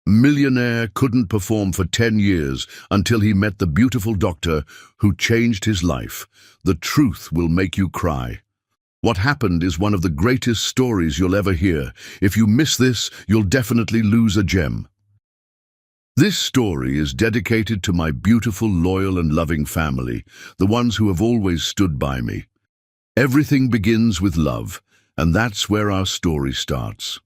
Millionaire couldn't perform for 10 years until he met the beautiful doctor who changed his life. The truth will make you cry. What happened is one of the greatest stories you'll ever hear. If you miss this, you'll definitely lose a gem. This story is dedicated to my beautiful, loyal and loving family, the ones who have always stood by me. Everything begins with love, and that's where our story starts.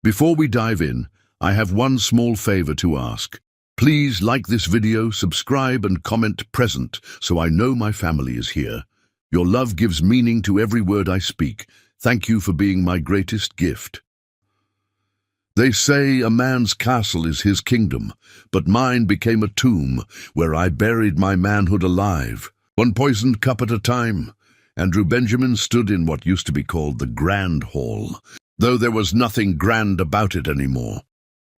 Before we dive in, I have one small favor to ask. Please like this video, subscribe and comment present so I know my family is here. Your love gives meaning to every word I speak. Thank you for being my greatest gift. They say a man's castle is his kingdom, but mine became a tomb where I buried my manhood alive, one poisoned cup at a time. Andrew Benjamin stood in what used to be called the Grand Hall, though there was nothing grand about it anymore.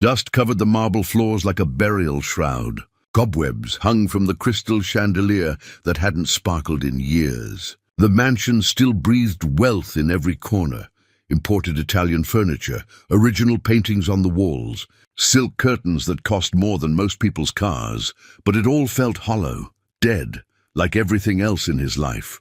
Dust covered the marble floors like a burial shroud. Cobwebs hung from the crystal chandelier that hadn't sparkled in years. The mansion still breathed wealth in every corner. Imported Italian furniture, original paintings on the walls, silk curtains that cost more than most people's cars, but it all felt hollow, dead, like everything else in his life.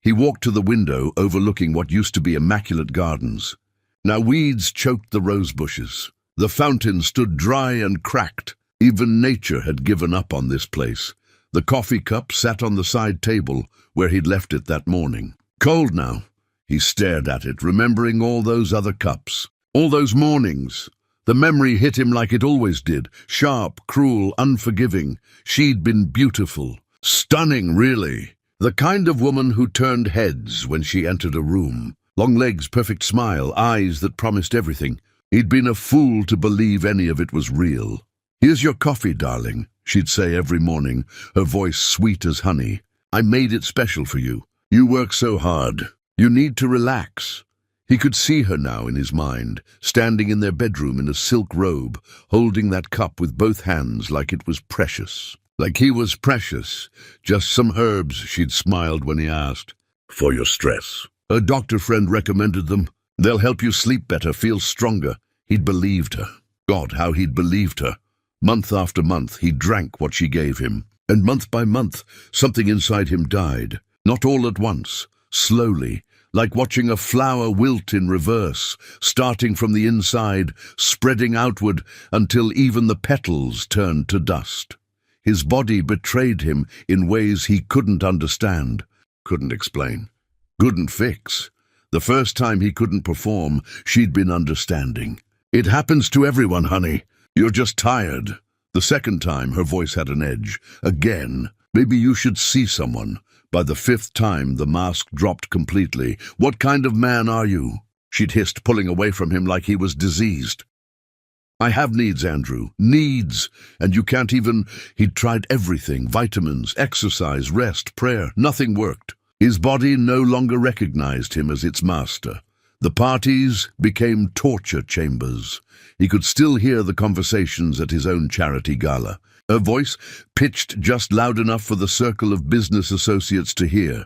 He walked to the window overlooking what used to be immaculate gardens. Now weeds choked the rose bushes. The fountain stood dry and cracked. Even nature had given up on this place. The coffee cup sat on the side table where he'd left it that morning. Cold now. He stared at it, remembering all those other cups, all those mornings. The memory hit him like it always did, sharp, cruel, unforgiving. She'd been beautiful, stunning, really. The kind of woman who turned heads when she entered a room. Long legs, perfect smile, eyes that promised everything. He'd been a fool to believe any of it was real. "Here's your coffee, darling," she'd say every morning, her voice sweet as honey. "I made it special for you. You work so hard. You need to relax." He could see her now in his mind, standing in their bedroom in a silk robe, holding that cup with both hands like it was precious. Like he was precious. Just some herbs, she'd smiled when he asked. "For your stress. A doctor friend recommended them. They'll help you sleep better, feel stronger." He'd believed her. God, how he'd believed her. Month after month, he drank what she gave him. And month by month, something inside him died. Not all at once. Slowly, like watching a flower wilt in reverse, starting from the inside, spreading outward until even the petals turned to dust. His body betrayed him in ways he couldn't understand, couldn't explain, couldn't fix. The first time he couldn't perform, she'd been understanding. "It happens to everyone, honey. You're just tired." The second time, her voice had an edge. "Again, maybe you should see someone." By the fifth time, the mask dropped completely. "What kind of man are you?" she'd hissed, pulling away from him like he was diseased. "I have needs, Andrew. Needs. And you can't even—" He'd tried everything, vitamins, exercise, rest, prayer. Nothing worked. His body no longer recognized him as its master. The parties became torture chambers. He could still hear the conversations at his own charity gala. Her voice pitched just loud enough for the circle of business associates to hear.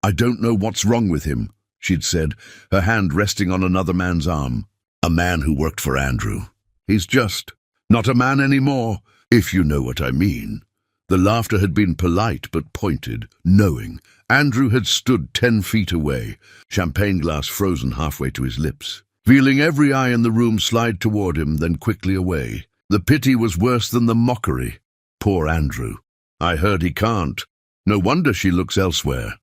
"I don't know what's wrong with him," she'd said, her hand resting on another man's arm. "A man who worked for Andrew. He's just not a man anymore, if you know what I mean." The laughter had been polite but pointed, knowing. Andrew had stood 10 feet away, champagne glass frozen halfway to his lips, feeling every eye in the room slide toward him, then quickly away. The pity was worse than the mockery. Poor Andrew. "I heard he can't. No wonder she looks elsewhere."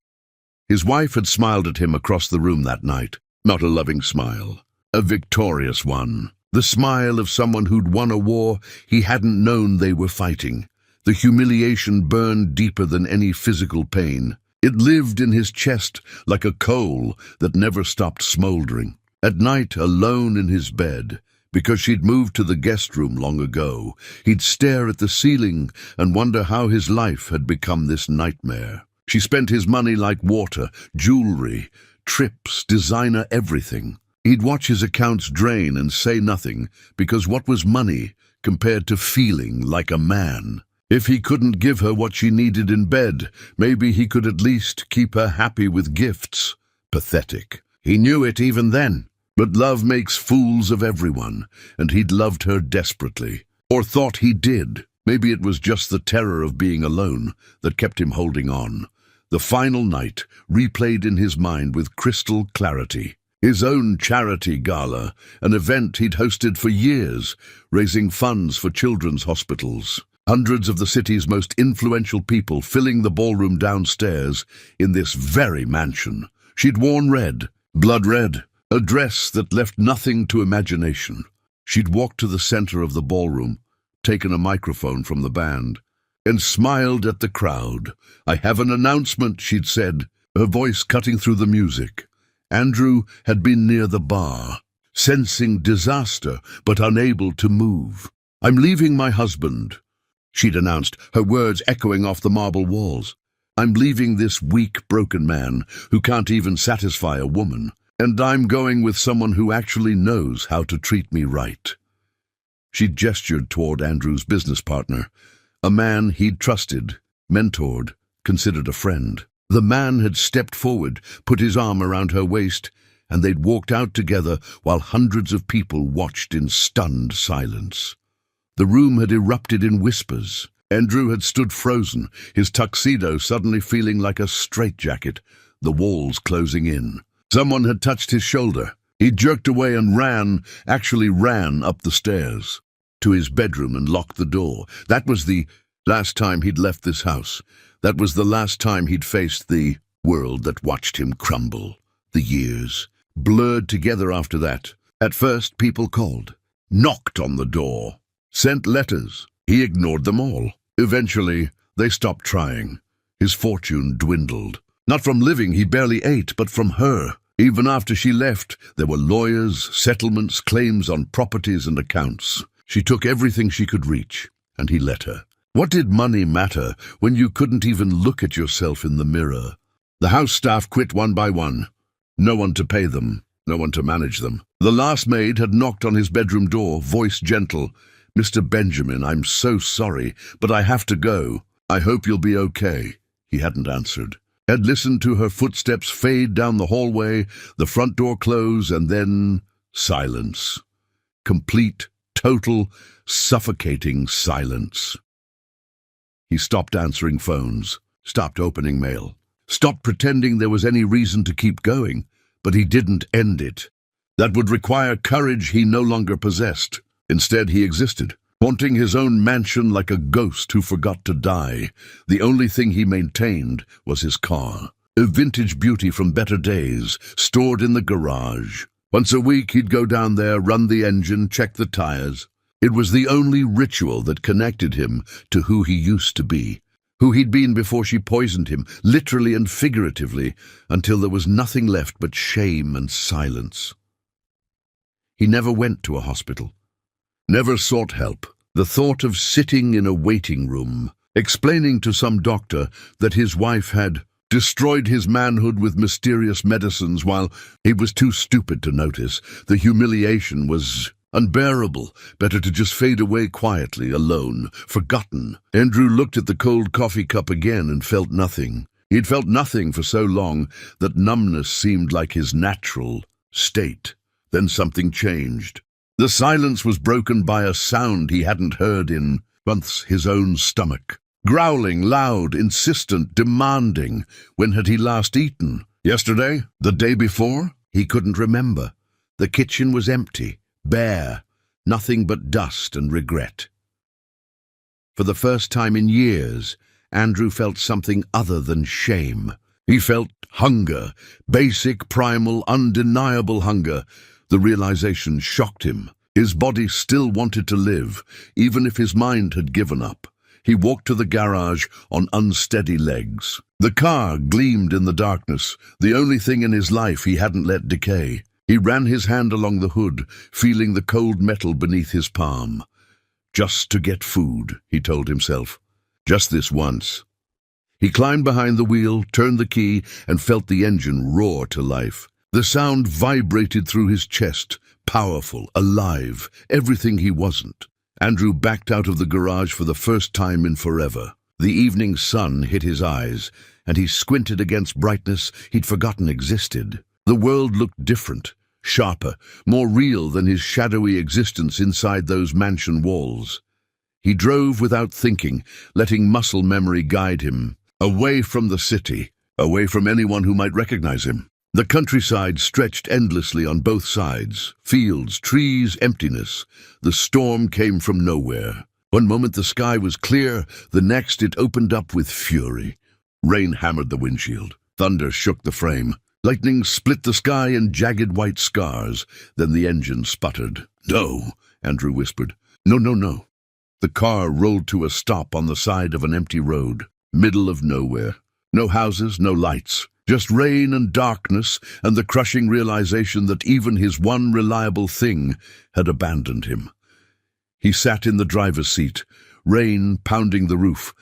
His wife had smiled at him across the room that night. Not a loving smile. A victorious one. The smile of someone who'd won a war he hadn't known they were fighting. The humiliation burned deeper than any physical pain. It lived in his chest like a coal that never stopped smoldering. At night, alone in his bed, because she'd moved to the guest room long ago, he'd stare at the ceiling and wonder how his life had become this nightmare. She spent his money like water, jewelry, trips, designer, everything. He'd watch his accounts drain and say nothing, because what was money compared to feeling like a man? If he couldn't give her what she needed in bed, maybe he could at least keep her happy with gifts. Pathetic. He knew it even then. But love makes fools of everyone, and he'd loved her desperately. Or thought he did. Maybe it was just the terror of being alone that kept him holding on. The final night replayed in his mind with crystal clarity. His own charity gala, an event he'd hosted for years, raising funds for children's hospitals. Hundreds of the city's most influential people filling the ballroom downstairs in this very mansion. She'd worn red, blood red, a dress that left nothing to imagination. She'd walked to the center of the ballroom, taken a microphone from the band, and smiled at the crowd. "I have an announcement," she'd said, her voice cutting through the music. Andrew had been near the bar, sensing disaster but unable to move. "I'm leaving my husband," she'd announced, her words echoing off the marble walls. "I'm leaving this weak, broken man who can't even satisfy a woman. And I'm going with someone who actually knows how to treat me right." She gestured toward Andrew's business partner, a man he'd trusted, mentored, considered a friend. The man had stepped forward, put his arm around her waist, and they'd walked out together while hundreds of people watched in stunned silence. The room had erupted in whispers. Andrew had stood frozen, his tuxedo suddenly feeling like a straitjacket, the walls closing in. Someone had touched his shoulder. He jerked away and actually ran up the stairs to his bedroom and locked the door. That was the last time he'd left this house. That was the last time he'd faced the world that watched him crumble. The years blurred together after that. At first, people called, knocked on the door, sent letters. He ignored them all. Eventually, they stopped trying. His fortune dwindled. Not from living he barely ate, but from her. Even after she left, there were lawyers, settlements, claims on properties and accounts. She took everything she could reach, and he let her. What did money matter when you couldn't even look at yourself in the mirror? The house staff quit one by one. No one to pay them, no one to manage them. The last maid had knocked on his bedroom door, voice gentle. "Mr. Benjamin, I'm so sorry, but I have to go. I hope you'll be okay." He hadn't answered. Had listened to her footsteps fade down the hallway, the front door close, and then silence. Complete, total, suffocating silence. He stopped answering phones, stopped opening mail, stopped pretending there was any reason to keep going, but he didn't end it. That would require courage he no longer possessed. Instead, he existed, haunting his own mansion like a ghost who forgot to die. The only thing he maintained was his car, a vintage beauty from better days, stored in the garage. Once a week, he'd go down there, run the engine, check the tires. It was the only ritual that connected him to who he used to be, who he'd been before she poisoned him, literally and figuratively, until there was nothing left but shame and silence. He never went to a hospital, never sought help. The thought of sitting in a waiting room, explaining to some doctor that his wife had destroyed his manhood with mysterious medicines while he was too stupid to notice, the humiliation was unbearable. Better to just fade away quietly, alone, forgotten. Andrew looked at the cold coffee cup again and felt nothing. He'd felt nothing for so long that numbness seemed like his natural state. Then something changed. The silence was broken by a sound he hadn't heard in months, his own stomach. Growling, loud, insistent, demanding. When had he last eaten? Yesterday? The day before? He couldn't remember. The kitchen was empty. Bare, nothing but dust and regret. For the first time in years, Andrew felt something other than shame. He felt hunger, basic, primal, undeniable hunger. The realization shocked him. His body still wanted to live, even if his mind had given up. He walked to the garage on unsteady legs. The car gleamed in the darkness, the only thing in his life he hadn't let decay. He ran his hand along the hood, feeling the cold metal beneath his palm. Just to get food, he told himself. Just this once. He climbed behind the wheel, turned the key, and felt the engine roar to life. The sound vibrated through his chest, powerful, alive, everything he wasn't. Andrew backed out of the garage for the first time in forever. The evening sun hit his eyes, and he squinted against brightness he'd forgotten existed. The world looked different, sharper, more real than his shadowy existence inside those mansion walls. He drove without thinking, letting muscle memory guide him, away from the city, away from anyone who might recognize him. The countryside stretched endlessly on both sides. Fields, trees, emptiness. The storm came from nowhere. One moment the sky was clear, the next it opened up with fury. Rain hammered the windshield. Thunder shook the frame. Lightning split the sky in jagged white scars. Then the engine sputtered. "No," Andrew whispered. "No, no, no." The car rolled to a stop on the side of an empty road, middle of nowhere. No houses, no lights, just rain and darkness and the crushing realization that even his one reliable thing had abandoned him. He sat in the driver's seat, rain pounding the roof,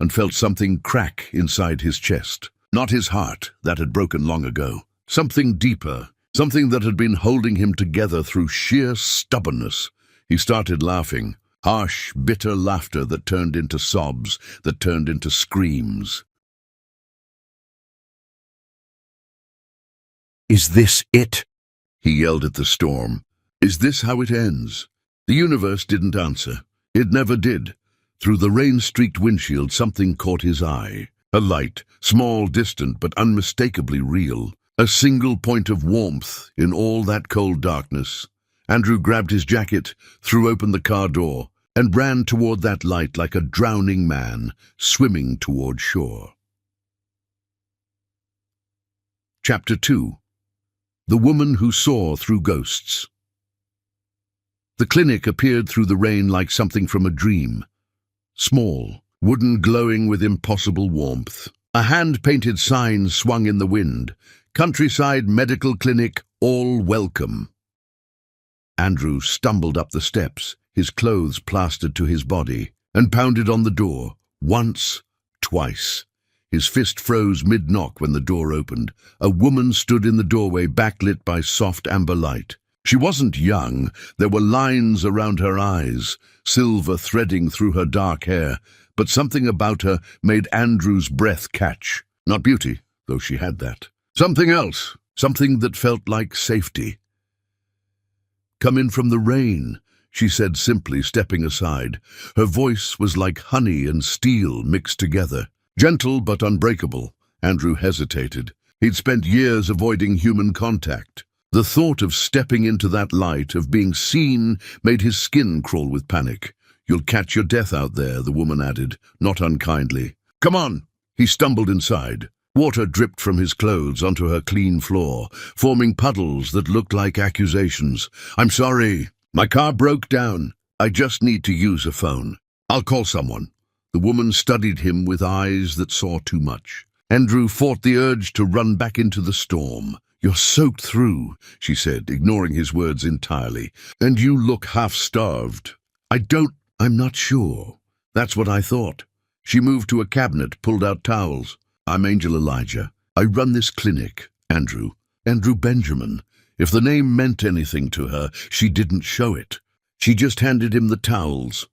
and felt something crack inside his chest. Not his heart, that had broken long ago. Something deeper, something that had been holding him together through sheer stubbornness. He started laughing. Harsh, bitter laughter that turned into sobs, that turned into screams. "Is this it?" he yelled at the storm. "Is this how it ends?" The universe didn't answer. It never did. Through the rain-streaked windshield, something caught his eye. A light, small, distant, but unmistakably real. A single point of warmth in all that cold darkness. Andrew grabbed his jacket, threw open the car door, and ran toward that light like a drowning man, swimming toward shore. Chapter 2. The Woman Who Saw Through Ghosts. The clinic appeared through the rain like something from a dream. Small, wooden, glowing with impossible warmth. A hand-painted sign swung in the wind. "Countryside Medical Clinic, all welcome." Andrew stumbled up the steps, his clothes plastered to his body, and pounded on the door, once, twice. His fist froze mid-knock when the door opened. A woman stood in the doorway, backlit by soft amber light. She wasn't young. There were lines around her eyes, silver threading through her dark hair, but something about her made Andrew's breath catch. Not beauty, though she had that. Something else, something that felt like safety. "Come in from the rain," she said simply, stepping aside. Her voice was like honey and steel mixed together. Gentle but unbreakable. Andrew hesitated. He'd spent years avoiding human contact. The thought of stepping into that light, of being seen, made his skin crawl with panic. "You'll catch your death out there," the woman added, not unkindly. "Come on!" He stumbled inside. Water dripped from his clothes onto her clean floor, forming puddles that looked like accusations. "I'm sorry. My car broke down. I just need to use a phone. I'll call someone." The woman studied him with eyes that saw too much. Andrew fought the urge to run back into the storm. "You're soaked through," she said, ignoring his words entirely. "And you look half-starved." I'm not sure." "That's what I thought." She moved to a cabinet, pulled out towels. "I'm Angel Elijah. I run this clinic. Andrew Benjamin." If the name meant anything to her, she didn't show it. She just handed him the towels.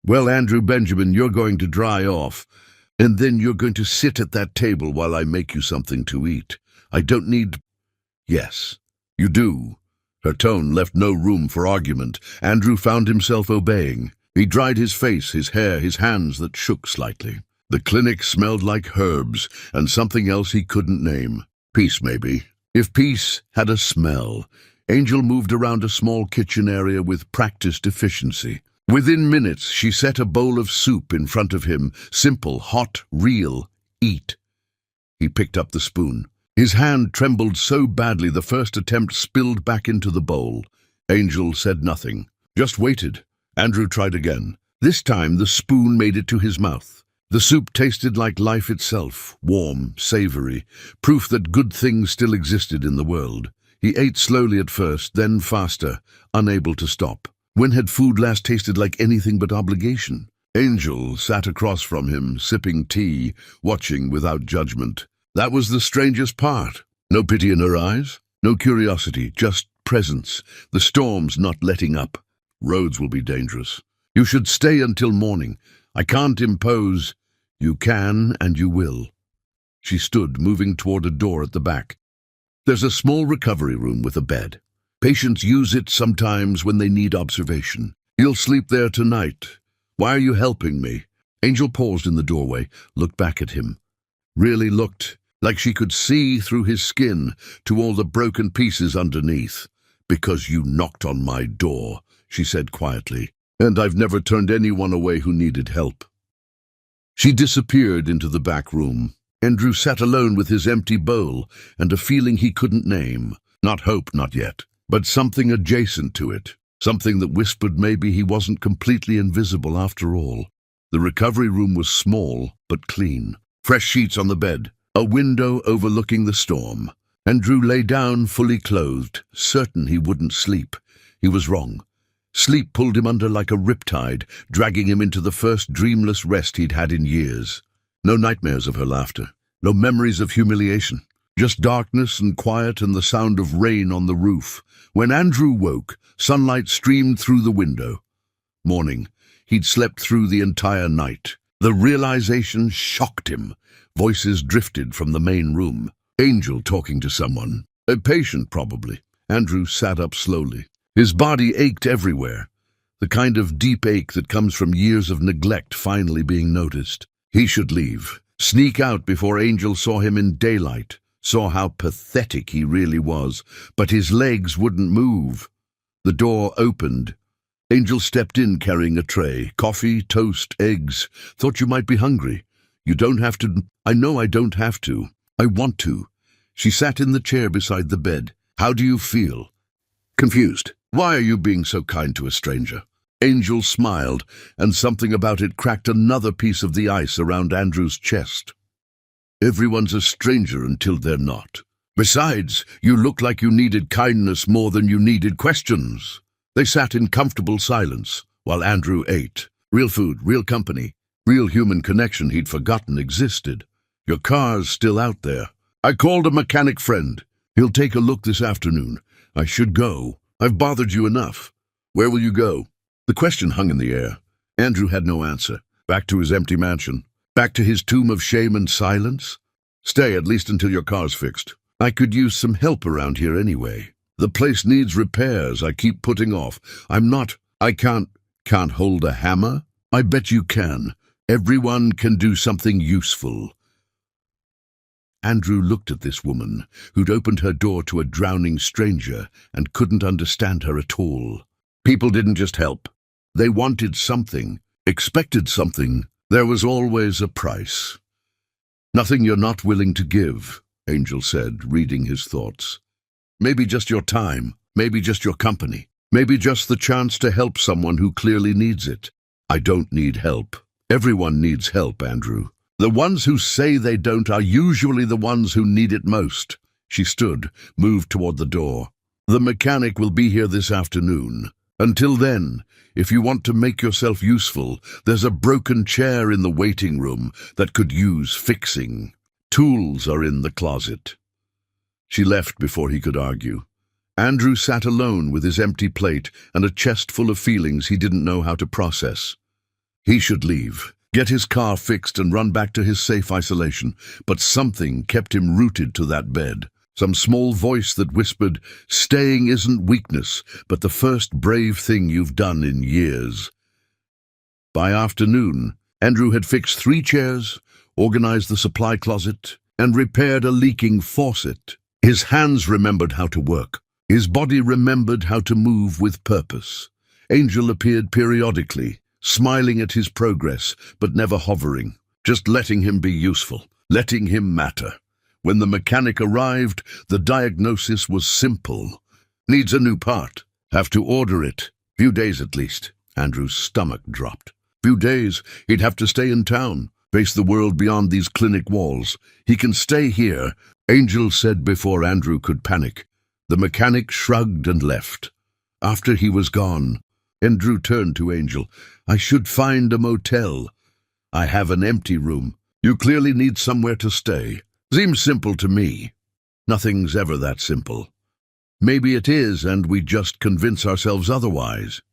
"Well, Andrew Benjamin, you're going to dry off, and then you're going to sit at that table while I make you something to eat. I don't need—" "Yes, you do." Her tone left no room for argument. Andrew found himself obeying. He dried his face, his hair, his hands that shook slightly. The clinic smelled like herbs and something else he couldn't name. Peace, maybe. If peace had a smell. Angel moved around a small kitchen area with practiced efficiency. Within minutes, she set a bowl of soup in front of him. Simple, hot, real. "Eat." He picked up the spoon. His hand trembled so badly the first attempt spilled back into the bowl. Angel said nothing, just waited. Andrew tried again. This time the spoon made it to his mouth. The soup tasted like life itself, warm, savory, proof that good things still existed in the world. He ate slowly at first, then faster, unable to stop. When had food last tasted like anything but obligation? Angel sat across from him, sipping tea, watching without judgment. That was the strangest part. No pity in her eyes, no curiosity, just presence. The storm's not letting up. Roads will be dangerous. "You should stay until morning. I can't impose." "You can and you will." She stood, moving toward a door at the back. "There's a small recovery room with a bed." Patients use it sometimes when they need observation. You'll sleep there tonight. Why are you helping me? Angel paused in the doorway, looked back at him. Really looked, like she could see through his skin to all the broken pieces underneath. Because you knocked on my door, she said quietly, and I've never turned anyone away who needed help. She disappeared into the back room. Andrew sat alone with his empty bowl and a feeling he couldn't name. Not hope, not yet, but something adjacent to it. Something that whispered maybe he wasn't completely invisible after all. The recovery room was small, but clean. Fresh sheets on the bed, a window overlooking the storm. Andrew lay down fully clothed, certain he wouldn't sleep. He was wrong. Sleep pulled him under like a riptide, dragging him into the first dreamless rest he'd had in years. No nightmares of her laughter, no memories of humiliation. Just darkness and quiet and the sound of rain on the roof. When Andrew woke, sunlight streamed through the window. Morning. He'd slept through the entire night. The realization shocked him. Voices drifted from the main room. Angel talking to someone. A patient, probably. Andrew sat up slowly. His body ached everywhere. The kind of deep ache that comes from years of neglect finally being noticed. He should leave. Sneak out before Angel saw him in daylight. Saw how pathetic he really was, but his legs wouldn't move. The door opened. Angel stepped in carrying a tray. Coffee, toast, eggs. Thought you might be hungry. You don't have to. I know I don't have to. I want to. She sat in the chair beside the bed. How do you feel? Confused. Why are you being so kind to a stranger? Angel smiled, and something about it cracked another piece of the ice around Andrew's chest. Everyone's a stranger until they're not. Besides, you look like you needed kindness more than you needed questions. They sat in comfortable silence while Andrew ate. Real food, real company, real human connection he'd forgotten existed. Your car's still out there. I called a mechanic friend. He'll take a look this afternoon. I should go. I've bothered you enough. Where will you go? The question hung in the air. Andrew had no answer. Back to his empty mansion. Back to his tomb of shame and silence? Stay at least until your car's fixed. I could use some help around here anyway. The place needs repairs I keep putting off. I can't hold a hammer? I bet you can. Everyone can do something useful. Andrew looked at this woman, who'd opened her door to a drowning stranger and couldn't understand her at all. People didn't just help. They wanted something, expected something. There was always a price. Nothing you're not willing to give, Angel said, reading his thoughts. Maybe just your time, maybe just your company, maybe just the chance to help someone who clearly needs it. I don't need help. Everyone needs help, Andrew. The ones who say they don't are usually the ones who need it most. She stood, moved toward the door. The mechanic will be here this afternoon. Until then, if you want to make yourself useful, there's a broken chair in the waiting room that could use fixing. Tools are in the closet. She left before he could argue. Andrew sat alone with his empty plate and a chest full of feelings he didn't know how to process. He should leave, get his car fixed and run back to his safe isolation, but something kept him rooted to that bed. Some small voice that whispered, staying isn't weakness, but the first brave thing you've done in years. By afternoon, Andrew had fixed 3 chairs, organized the supply closet, and repaired a leaking faucet. His hands remembered how to work. His body remembered how to move with purpose. Angel appeared periodically, smiling at his progress, but never hovering, just letting him be useful, letting him matter. When the mechanic arrived, the diagnosis was simple. Needs a new part. Have to order it. Few days at least. Andrew's stomach dropped. Few days, he'd have to stay in town, face the world beyond these clinic walls. He can stay here, Angel said before Andrew could panic. The mechanic shrugged and left. After he was gone, Andrew turned to Angel. I should find a motel. I have an empty room. You clearly need somewhere to stay. Seems simple to me. Nothing's ever that simple. Maybe it is, and we just convince ourselves otherwise.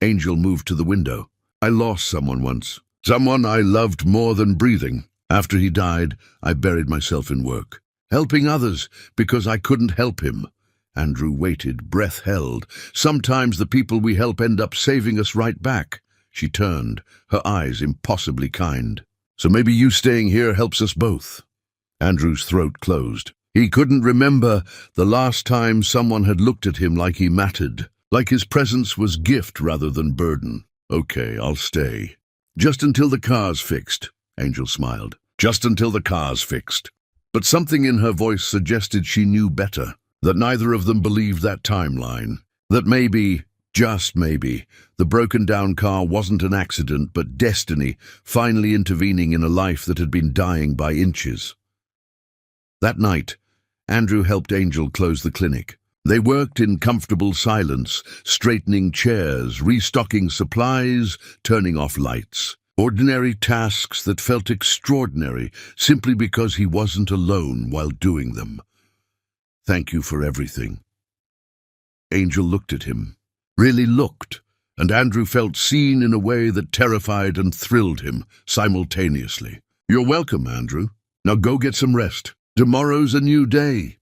Angel moved to the window. I lost someone once. Someone I loved more than breathing. After he died, I buried myself in work, helping others because I couldn't help him. Andrew waited, breath held. Sometimes the people we help end up saving us right back. She turned, her eyes impossibly kind. So maybe you staying here helps us both. Andrew's throat closed. He couldn't remember the last time someone had looked at him like he mattered, like his presence was gift rather than burden. Okay, I'll stay. Just until the car's fixed, Angel smiled. Just until the car's fixed. But something in her voice suggested she knew better, that neither of them believed that timeline, that maybe, just maybe, the broken-down car wasn't an accident but destiny finally intervening in a life that had been dying by inches. That night, Andrew helped Angel close the clinic. They worked in comfortable silence, straightening chairs, restocking supplies, turning off lights. Ordinary tasks that felt extraordinary simply because he wasn't alone while doing them. Thank you for everything. Angel looked at him, really looked, and Andrew felt seen in a way that terrified and thrilled him simultaneously. You're welcome, Andrew. Now go get some rest. Tomorrow's a new day.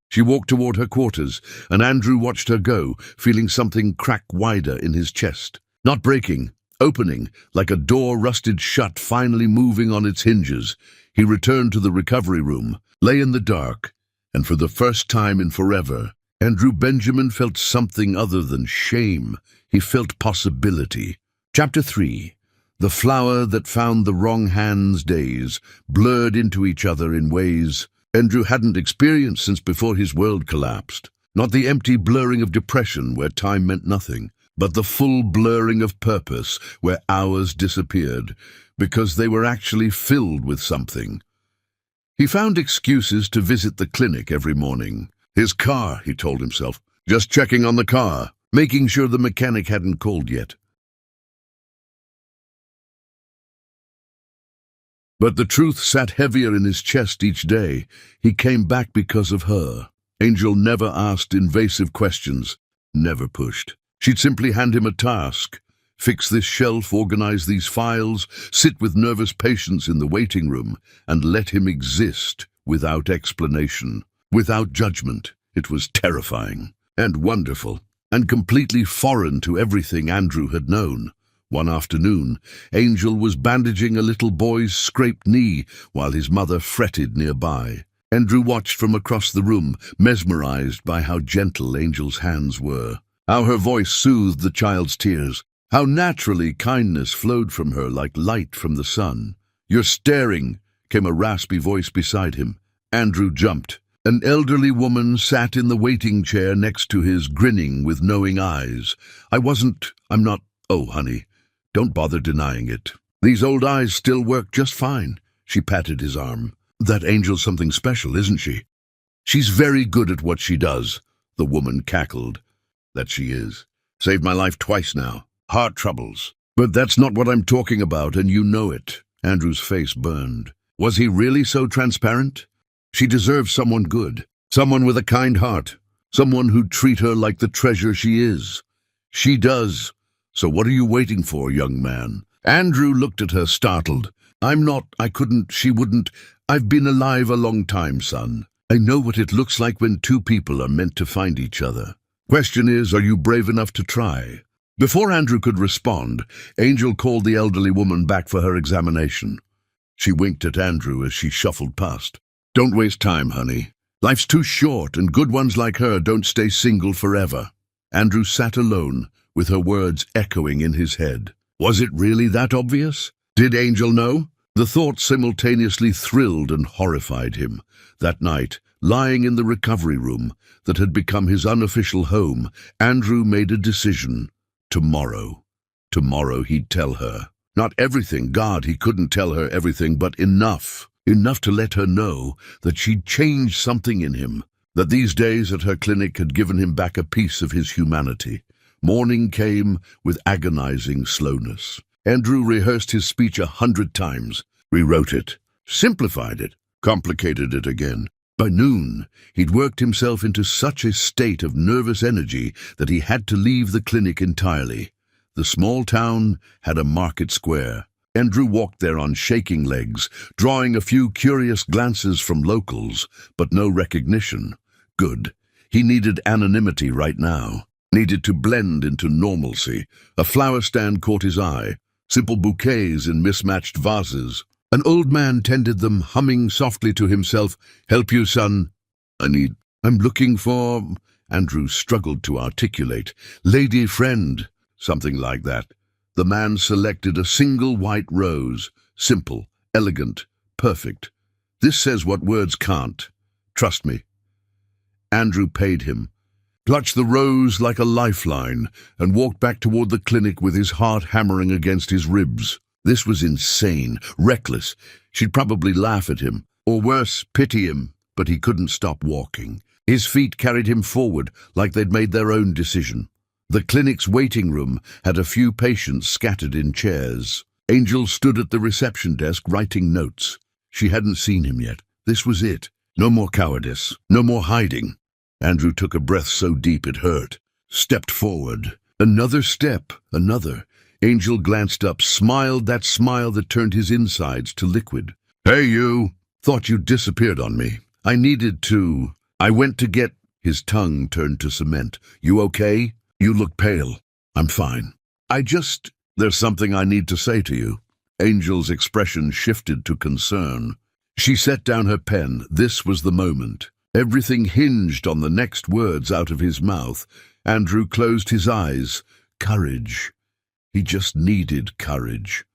She walked toward her quarters, and Andrew watched her go, feeling something crack wider in his chest. Not breaking, opening, like a door rusted shut, finally moving on its hinges. He returned to the recovery room, lay in the dark, and for the first time in forever, Andrew Benjamin felt something other than shame. He felt possibility. Chapter 3. The flower that found the wrong hands days blurred into each other in ways Andrew hadn't experienced since before his world collapsed. Not the empty blurring of depression where time meant nothing, but the full blurring of purpose where hours disappeared because they were actually filled with something. He found excuses to visit the clinic every morning. His car, he told himself, just checking on the car, making sure the mechanic hadn't called yet. But the truth sat heavier in his chest each day. He came back because of her. Angel never asked invasive questions, never pushed. She'd simply hand him a task. Fix this shelf, organize these files, sit with nervous patients in the waiting room, and let him exist without explanation, without judgment. It was terrifying and wonderful and completely foreign to everything Andrew had known. One afternoon, Angel was bandaging a little boy's scraped knee while his mother fretted nearby. Andrew watched from across the room, mesmerized by how gentle Angel's hands were, how her voice soothed the child's tears, how naturally kindness flowed from her like light from the sun. "You're staring," came a raspy voice beside him. Andrew jumped. An elderly woman sat in the waiting chair next to his, grinning with knowing eyes. I'm not, oh, honey. Don't bother denying it. These old eyes still work just fine." She patted his arm. "That Angel's something special, isn't she?" "She's very good at what she does," the woman cackled. "That she is. Saved my life twice now. Heart troubles. But that's not what I'm talking about, and you know it." Andrew's face burned. Was he really so transparent? She deserves someone good, someone with a kind heart, someone who'd treat her like the treasure she is. She does. So what are you waiting for, young man? Andrew looked at her, startled. She wouldn't. I've been alive a long time, son. I know what it looks like when two people are meant to find each other. Question is, are you brave enough to try? Before Andrew could respond, Angel called the elderly woman back for her examination. She winked at Andrew as she shuffled past. "Don't waste time, honey. Life's too short, and good ones like her don't stay single forever." Andrew sat alone, with her words echoing in his head. Was it really that obvious? Did Angel know? The thought simultaneously thrilled and horrified him. That night, lying in the recovery room that had become his unofficial home, Andrew made a decision. Tomorrow. Tomorrow he'd tell her. Not everything, God, he couldn't tell her everything, but enough. Enough to let her know that she'd changed something in him, that these days at her clinic had given him back a piece of his humanity. Morning came with agonizing slowness. Andrew rehearsed his speech 100 times, rewrote it, simplified it, complicated it again. By noon, he'd worked himself into such a state of nervous energy that he had to leave the clinic entirely. The small town had a market square. Andrew walked there on shaking legs, drawing a few curious glances from locals, but no recognition. Good. He needed anonymity right now, needed to blend into normalcy. A flower stand caught his eye, simple bouquets in mismatched vases. An old man tended them, humming softly to himself, "Help you, son. I'm looking for—" Andrew struggled to articulate. "Lady friend," something like that. The man selected a single white rose, simple, elegant, perfect. "This says what words can't. Trust me." Andrew paid him, clutched the rose like a lifeline, and walked back toward the clinic with his heart hammering against his ribs. This was insane, reckless. She'd probably laugh at him, or worse, pity him, but he couldn't stop walking. His feet carried him forward like they'd made their own decision. The clinic's waiting room had a few patients scattered in chairs. Angel stood at the reception desk writing notes. She hadn't seen him yet. This was it. No more cowardice, no more hiding. Andrew took a breath so deep it hurt. Stepped forward. Another step, another. Angel glanced up, smiled that smile that turned his insides to liquid. "Hey, you! Thought you'd disappeared on me. I went to get—" His tongue turned to cement. "You okay? You look pale." "I'm fine. There's something I need to say to you." Angel's expression shifted to concern. She set down her pen. This was the moment. Everything hinged on the next words out of his mouth. Andrew closed his eyes. Courage. He just needed courage.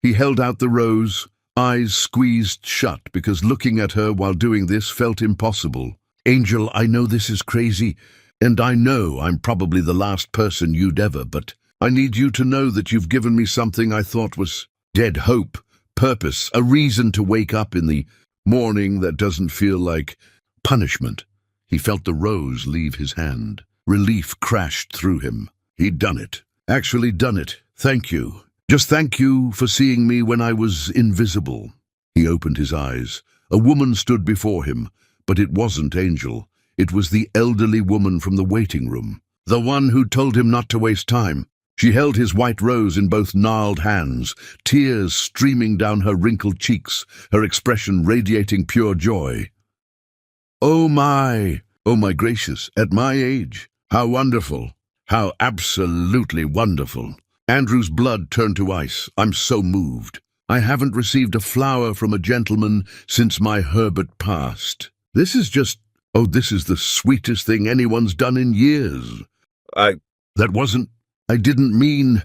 He held out the rose, eyes squeezed shut because looking at her while doing this felt impossible. "Angel, I know this is crazy, and I know I'm probably the last person you'd ever, but I need you to know that you've given me something I thought was dead hope, purpose, a reason to wake up in the morning that doesn't feel like punishment." He felt the rose leave his hand. Relief crashed through him. He'd done it. Actually done it. Thank you. Just thank you for seeing me when I was invisible. He opened his eyes. A woman stood before him, but it wasn't Angel. It was the elderly woman from the waiting room, the one who told him not to waste time. She held his white rose in both gnarled hands, tears streaming down her wrinkled cheeks, her expression radiating pure joy. Oh my gracious, at my age, how wonderful, how absolutely wonderful." Andrew's blood turned to ice. "I'm so moved. I haven't received a flower from a gentleman since my Herbert passed. This is the sweetest thing anyone's done in years." I didn't mean—"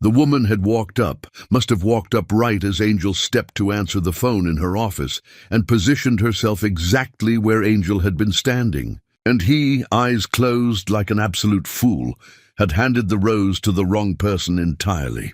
The woman had walked up, must have walked up right as Angel stepped to answer the phone in her office, and positioned herself exactly where Angel had been standing. And he, eyes closed like an absolute fool, had handed the rose to the wrong person entirely.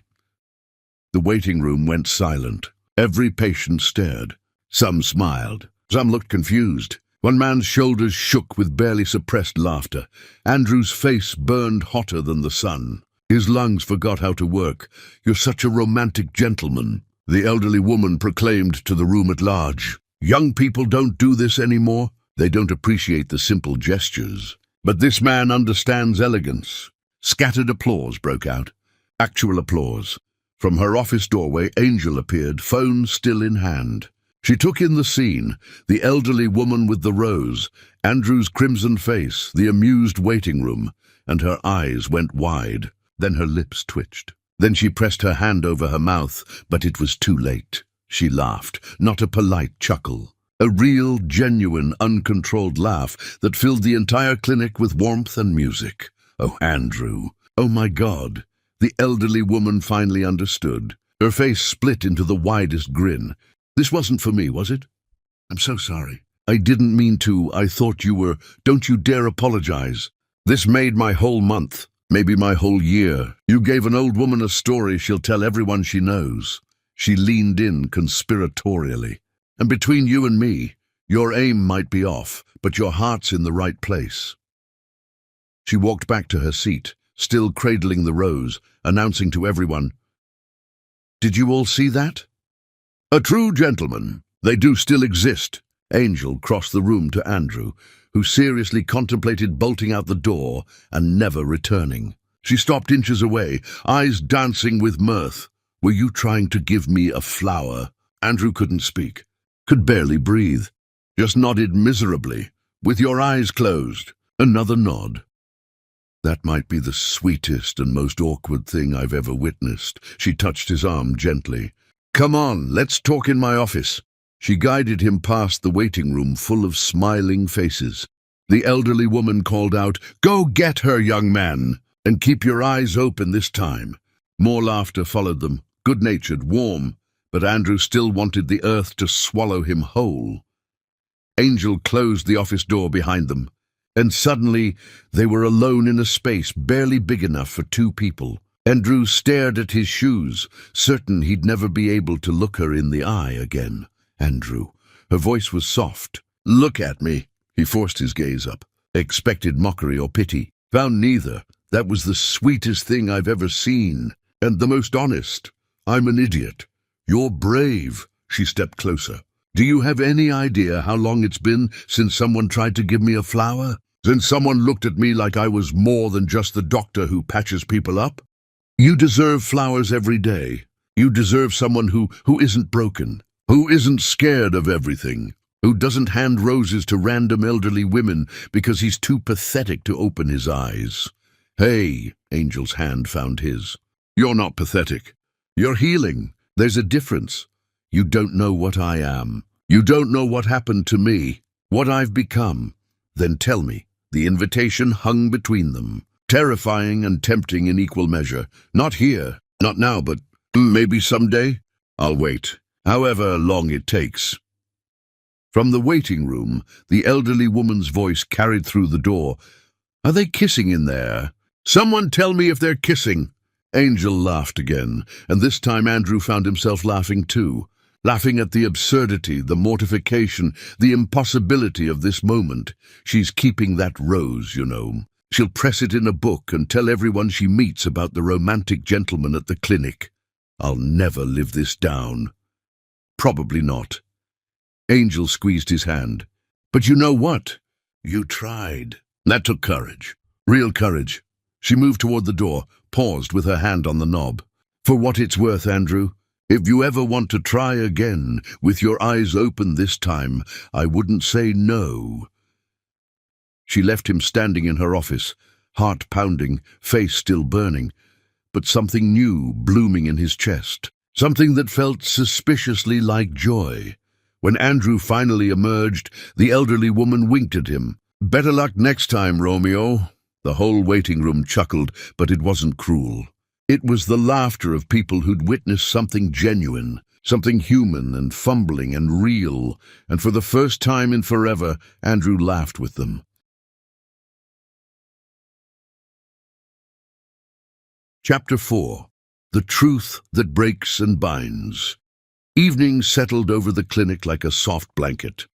The waiting room went silent. Every patient stared. Some smiled. Some looked confused. One man's shoulders shook with barely suppressed laughter. Andrew's face burned hotter than the sun. His lungs forgot how to work. "You're such a romantic gentleman," the elderly woman proclaimed to the room at large. "Young people don't do this anymore. They don't appreciate the simple gestures. But this man understands elegance." Scattered applause broke out. Actual applause. From her office doorway, Angel appeared, phone still in hand. She took in the scene, the elderly woman with the rose, Andrew's crimson face, the amused waiting room, and her eyes went wide. Then her lips twitched. Then she pressed her hand over her mouth, but it was too late. She laughed, not a polite chuckle. A real, genuine, uncontrolled laugh that filled the entire clinic with warmth and music. Oh, Andrew. Oh, my God. The elderly woman finally understood. Her face split into the widest grin. "This wasn't for me, was it? I'm so sorry. I didn't mean to. I thought you were. Don't you dare apologize. This made my whole month, maybe my whole year. You gave an old woman a story she'll tell everyone she knows." She leaned in conspiratorially. "And between you and me, your aim might be off, but your heart's in the right place." She walked back to her seat, still cradling the rose, announcing to everyone, "Did you all see that? A true gentleman. They do still exist." Angel crossed the room to Andrew, who seriously contemplated bolting out the door and never returning. She stopped inches away, eyes dancing with mirth. "Were you trying to give me a flower?" Andrew couldn't speak, could barely breathe, just nodded miserably. with your eyes closed. Another nod. That might be the sweetest and most awkward thing I've ever witnessed. She touched his arm gently. Come on, let's talk in my office. She guided him past the waiting room full of smiling faces. The elderly woman called out, Go get her, young man, and keep your eyes open this time. More laughter followed them, good-natured, warm, but Andrew still wanted the earth to swallow him whole. Angel closed the office door behind them, and suddenly they were alone in a space barely big enough for two people. Andrew stared at his shoes, certain he'd never be able to look her in the eye again. Andrew. Her voice was soft. Look at me. He forced his gaze up. Expected mockery or pity. Found neither. That was the sweetest thing I've ever seen, and the most honest. I'm an idiot. You're brave. She stepped closer. Do you have any idea how long it's been since someone tried to give me a flower? Since someone looked at me like I was more than just the doctor who patches people up? You deserve flowers every day. You deserve someone who isn't broken, who isn't scared of everything, who doesn't hand roses to random elderly women because he's too pathetic to open his eyes. Hey, Angel's hand found his. You're not pathetic. You're healing. There's a difference. You don't know what I am. You don't know what happened to me, what I've become. Then tell me. The invitation hung between them, terrifying and tempting in equal measure. Not here, not now, but maybe someday. I'll wait, however long it takes. From the waiting room, the elderly woman's voice carried through the door. Are they kissing in there? Someone tell me if they're kissing. Angel laughed again, and this time Andrew found himself laughing too. Laughing at the absurdity, the mortification, the impossibility of this moment. She's keeping that rose, you know. She'll press it in a book and tell everyone she meets about the romantic gentleman at the clinic. I'll never live this down. Probably not. Angel squeezed his hand. But you know what? You tried. That took courage. Real courage. She moved toward the door, paused with her hand on the knob. For what it's worth, Andrew, if you ever want to try again, with your eyes open this time, I wouldn't say no. She left him standing in her office, heart pounding, face still burning, but something new blooming in his chest, something that felt suspiciously like joy. When Andrew finally emerged, the elderly woman winked at him. Better luck next time, Romeo. The whole waiting room chuckled, but it wasn't cruel. It was the laughter of people who'd witnessed something genuine, something human and fumbling and real, and for the first time in forever, Andrew laughed with them. Chapter 4. The Truth That Breaks and Binds. Evening settled over the clinic like a soft blanket.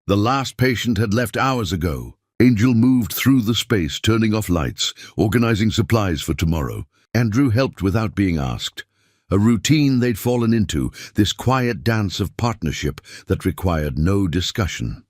The last patient had left hours ago. Angel moved through the space, turning off lights, organizing supplies for tomorrow. Andrew helped without being asked. A routine they'd fallen into, this quiet dance of partnership that required no discussion.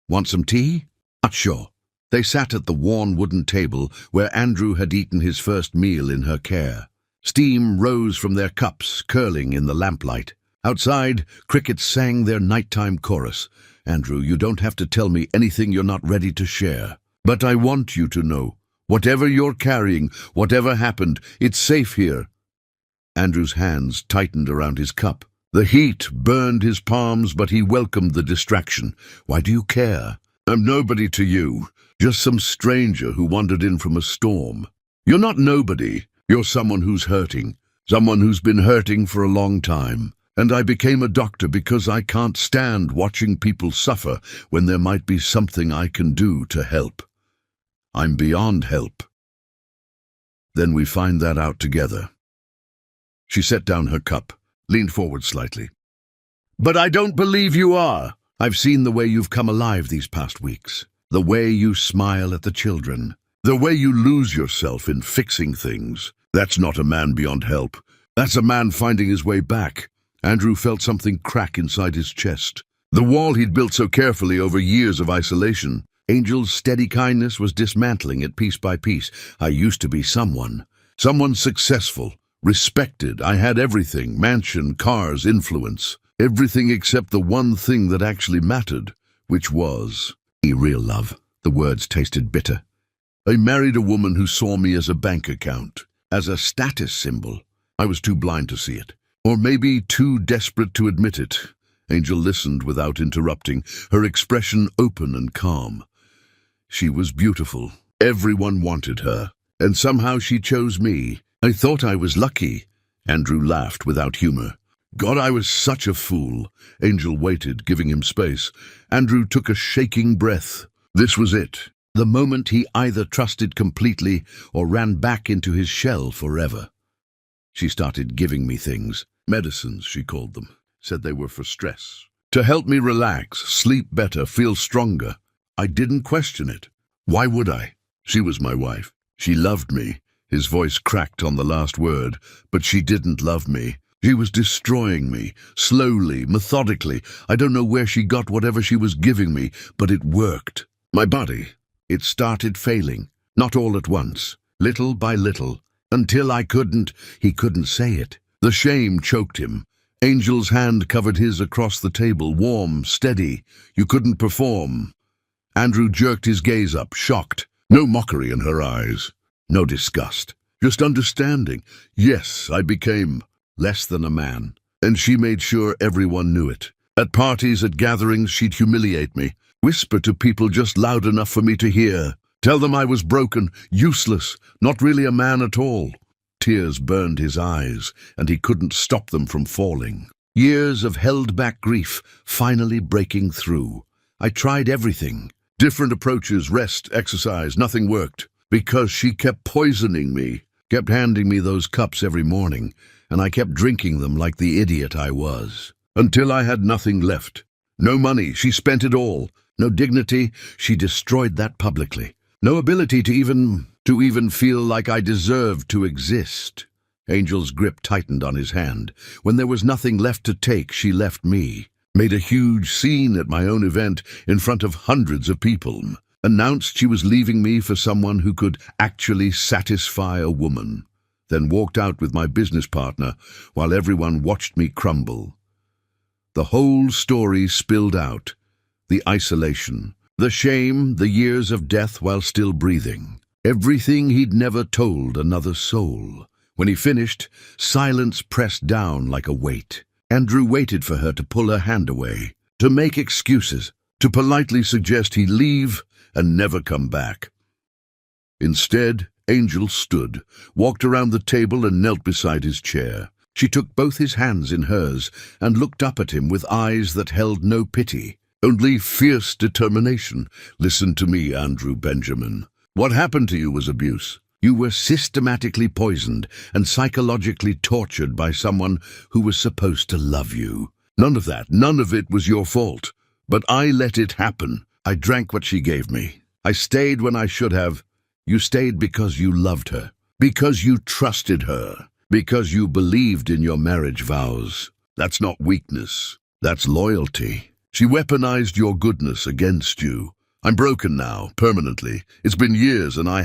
Want some tea? Not sure. They sat at the worn wooden table where Andrew had eaten his first meal in her care. Steam rose from their cups, curling in the lamplight. Outside, crickets sang their nighttime chorus. Andrew, you don't have to tell me anything you're not ready to share. But I want you to know. Whatever you're carrying, whatever happened, it's safe here. Andrew's hands tightened around his cup. The heat burned his palms, but he welcomed the distraction. Why do you care? I'm nobody to you, just some stranger who wandered in from a storm. You're not nobody. You're someone who's hurting, someone who's been hurting for a long time. And I became a doctor because I can't stand watching people suffer when there might be something I can do to help. I'm beyond help. Then we find that out together. She set down her cup, leaned forward slightly. But I don't believe you are. I've seen the way you've come alive these past weeks. The way you smile at the children. The way you lose yourself in fixing things. That's not a man beyond help. That's a man finding his way back. Andrew felt something crack inside his chest. The wall he'd built so carefully over years of isolation. Angel's steady kindness was dismantling it piece by piece. I used to be someone successful, respected. I had everything, mansion, cars, influence. Everything except the one thing that actually mattered, which was Real love. The words tasted bitter. I married a woman who saw me as a bank account, as a status symbol. I was too blind to see it, or maybe too desperate to admit it. Angel listened without interrupting, her expression open and calm. She was beautiful. Everyone wanted her, and somehow she chose me. I thought I was lucky. Andrew laughed without humor. God, I was such a fool. Angel waited, giving him space. Andrew took a shaking breath. This was it. The moment he either trusted completely or ran back into his shell forever. She started giving me things. Medicines, she called them. Said they were for stress. To help me relax, sleep better, feel stronger. I didn't question it. Why would I? She was my wife. She loved me. His voice cracked on the last word. But she didn't love me. She was destroying me, slowly, methodically. I don't know where she got whatever she was giving me, but it worked. My body, it started failing. Not all at once, little by little, until he couldn't say it. The shame choked him. Angel's hand covered his across the table, warm, steady. You couldn't perform. Andrew jerked his gaze up, shocked. No mockery in her eyes. No disgust. Just understanding. Yes, I became less than a man, and she made sure everyone knew it. At parties, at gatherings, she'd humiliate me, whisper to people just loud enough for me to hear, tell them I was broken, useless, not really a man at all. Tears burned his eyes, and he couldn't stop them from falling. Years of held-back grief finally breaking through. I tried everything. Different approaches, rest, exercise, nothing worked. Because she kept poisoning me, kept handing me those cups every morning, and I kept drinking them like the idiot I was. Until I had nothing left. No money, she spent it all. No dignity, she destroyed that publicly. No ability to even feel like I deserved to exist. Angel's grip tightened on his hand. When there was nothing left to take, she left me. Made a huge scene at my own event in front of hundreds of people. Announced she was leaving me for someone who could actually satisfy a woman. Then walked out with my business partner while everyone watched me crumble. The whole story spilled out. The isolation, the shame, the years of death while still breathing. Everything he'd never told another soul. When he finished, silence pressed down like a weight. Andrew waited for her to pull her hand away, to make excuses, to politely suggest he leave and never come back. Instead, Angel stood, walked around the table and knelt beside his chair. She took both his hands in hers and looked up at him with eyes that held no pity, only fierce determination. Listen to me, Andrew Benjamin. What happened to you was abuse. You were systematically poisoned and psychologically tortured by someone who was supposed to love you. None of it was your fault. But I let it happen. I drank what she gave me. I stayed when I should have. You stayed because you loved her, because you trusted her, because you believed in your marriage vows. That's not weakness. That's loyalty. She weaponized your goodness against you. I'm broken now, permanently. It's been years and I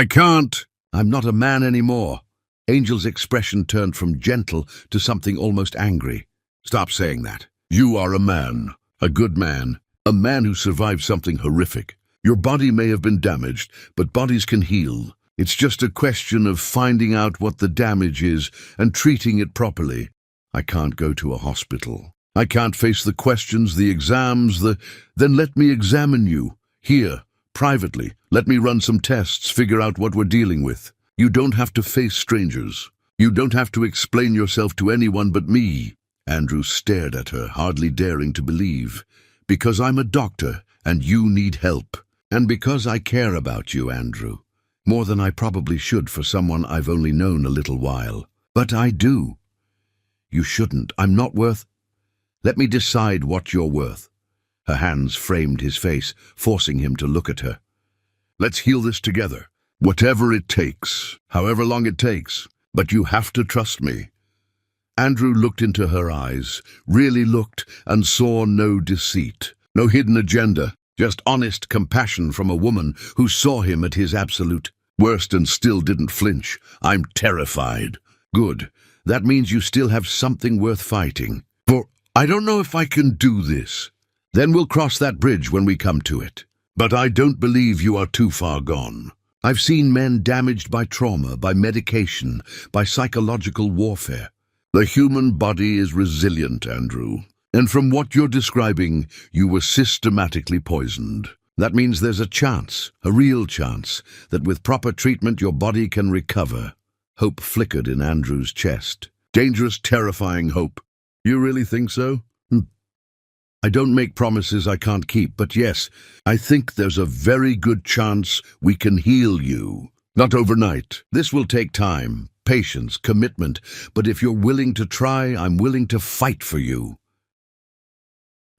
can't. I'm not a man anymore. Angel's expression turned from gentle to something almost angry. Stop saying that. You are a man, a good man, a man who survived something horrific. Your body may have been damaged, but bodies can heal. It's just a question of finding out what the damage is and treating it properly. I can't go to a hospital. I can't face the questions, the exams, Then let me examine you. Here, privately. Let me run some tests, figure out what we're dealing with. You don't have to face strangers. You don't have to explain yourself to anyone but me. Andrew stared at her, hardly daring to believe. Because I'm a doctor, and you need help. And because I care about you, Andrew. More than I probably should for someone I've only known a little while. But I do. You shouldn't. I'm not worth... Let me decide what you're worth. Her hands framed his face, forcing him to look at her. Let's heal this together. Whatever it takes, however long it takes. But you have to trust me. Andrew looked into her eyes, really looked, and saw no deceit, no hidden agenda, just honest compassion from a woman who saw him at his absolute worst and still didn't flinch. I'm terrified. Good. That means you still have something worth fighting. For I don't know if I can do this. Then we'll cross that bridge when we come to it. But I don't believe you are too far gone. I've seen men damaged by trauma, by medication, by psychological warfare. The human body is resilient, Andrew. And from what you're describing, you were systematically poisoned. That means there's a chance, a real chance, that with proper treatment your body can recover. Hope flickered in Andrew's chest. Dangerous, terrifying hope. You really think so? I don't make promises I can't keep, but yes, I think there's a very good chance we can heal you. Not overnight. This will take time, patience, commitment, but if you're willing to try, I'm willing to fight for you.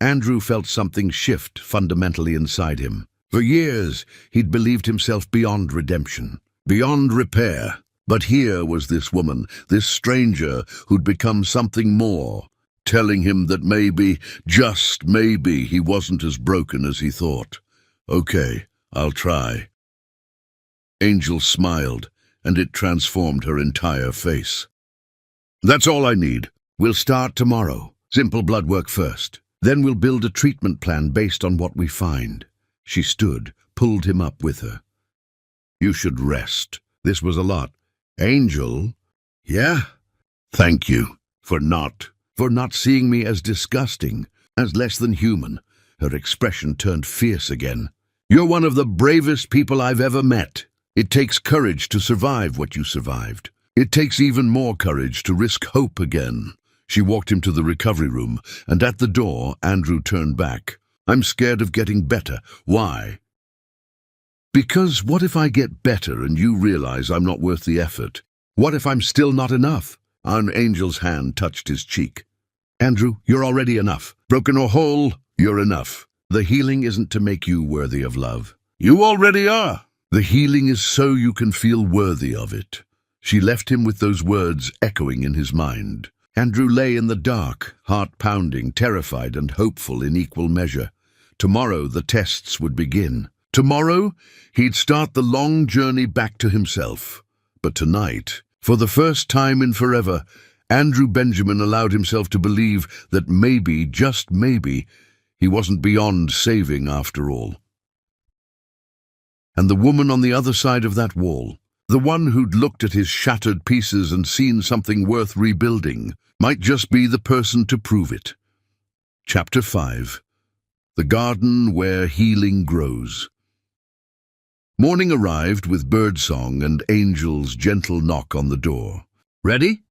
Andrew felt something shift fundamentally inside him. For years, he'd believed himself beyond redemption, beyond repair. But here was this woman, this stranger who'd become something more, telling him that maybe, just maybe, he wasn't as broken as he thought. Okay, I'll try. Angel smiled, and it transformed her entire face. That's all I need. We'll start tomorrow. Simple blood work first. Then we'll build a treatment plan based on what we find. She stood, pulled him up with her. You should rest. This was a lot. Angel? Yeah? Thank you. For not seeing me as disgusting, as less than human. Her expression turned fierce again. You're one of the bravest people I've ever met. It takes courage to survive what you survived. It takes even more courage to risk hope again. She walked him to the recovery room, and at the door, Andrew turned back. I'm scared of getting better. Why? Because what if I get better and you realize I'm not worth the effort? What if I'm still not enough? Angel's hand touched his cheek. Andrew, you're already enough. Broken or whole, you're enough. The healing isn't to make you worthy of love. You already are. The healing is so you can feel worthy of it. She left him with those words echoing in his mind. Andrew lay in the dark, heart pounding, terrified and hopeful in equal measure. Tomorrow the tests would begin. Tomorrow he'd start the long journey back to himself. But tonight, for the first time in forever, Andrew Benjamin allowed himself to believe that maybe, just maybe, he wasn't beyond saving after all. And the woman on the other side of that wall, the one who'd looked at his shattered pieces and seen something worth rebuilding, might just be the person to prove it. Chapter 5. The Garden Where Healing Grows. Morning arrived with birdsong and Angel's gentle knock on the door. Ready?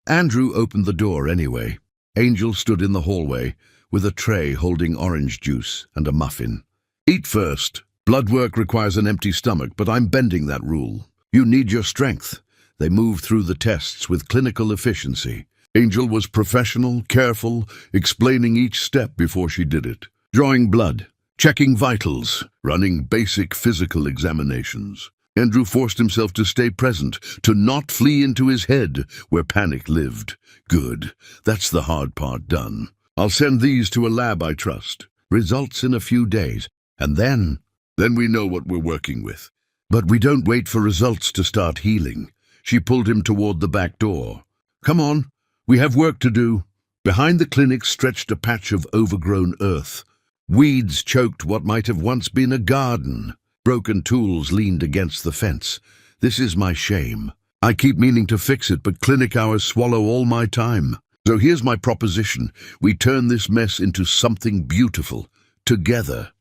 Andrew opened the door anyway. Angel stood in the hallway with a tray holding orange juice and a muffin. Eat first. Blood work requires an empty stomach, but I'm bending that rule. You need your strength. They moved through the tests with clinical efficiency. Angel was professional, careful, explaining each step before she did it. Drawing blood, checking vitals, running basic physical examinations. Andrew forced himself to stay present, to not flee into his head, where panic lived. Good. That's the hard part done. I'll send these to a lab I trust. Results in a few days. And then we know what we're working with. But we don't wait for results to start healing. She pulled him toward the back door. Come on, we have work to do. Behind the clinic stretched a patch of overgrown earth. Weeds choked what might have once been a garden. Broken tools leaned against the fence. This is my shame. I keep meaning to fix it, but clinic hours swallow all my time. So here's my proposition. We turn this mess into something beautiful. Together.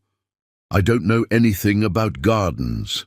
I don't know anything about gardens.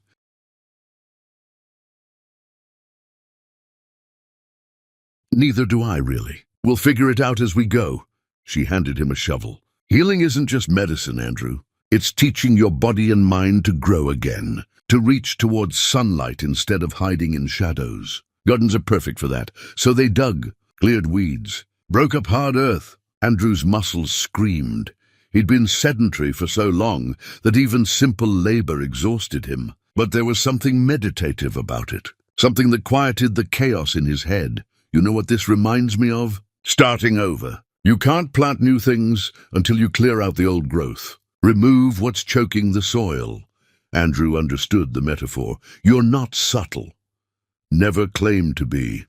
Neither do I, really. We'll figure it out as we go. She handed him a shovel. Healing isn't just medicine, Andrew. It's teaching your body and mind to grow again, to reach towards sunlight instead of hiding in shadows. Gardens are perfect for that. So they dug, cleared weeds, broke up hard earth. Andrew's muscles screamed. He'd been sedentary for so long that even simple labor exhausted him. But there was something meditative about it, something that quieted the chaos in his head. You know what this reminds me of? Starting over. You can't plant new things until you clear out the old growth. Remove what's choking the soil. Andrew understood the metaphor. You're not subtle. Never claimed to be.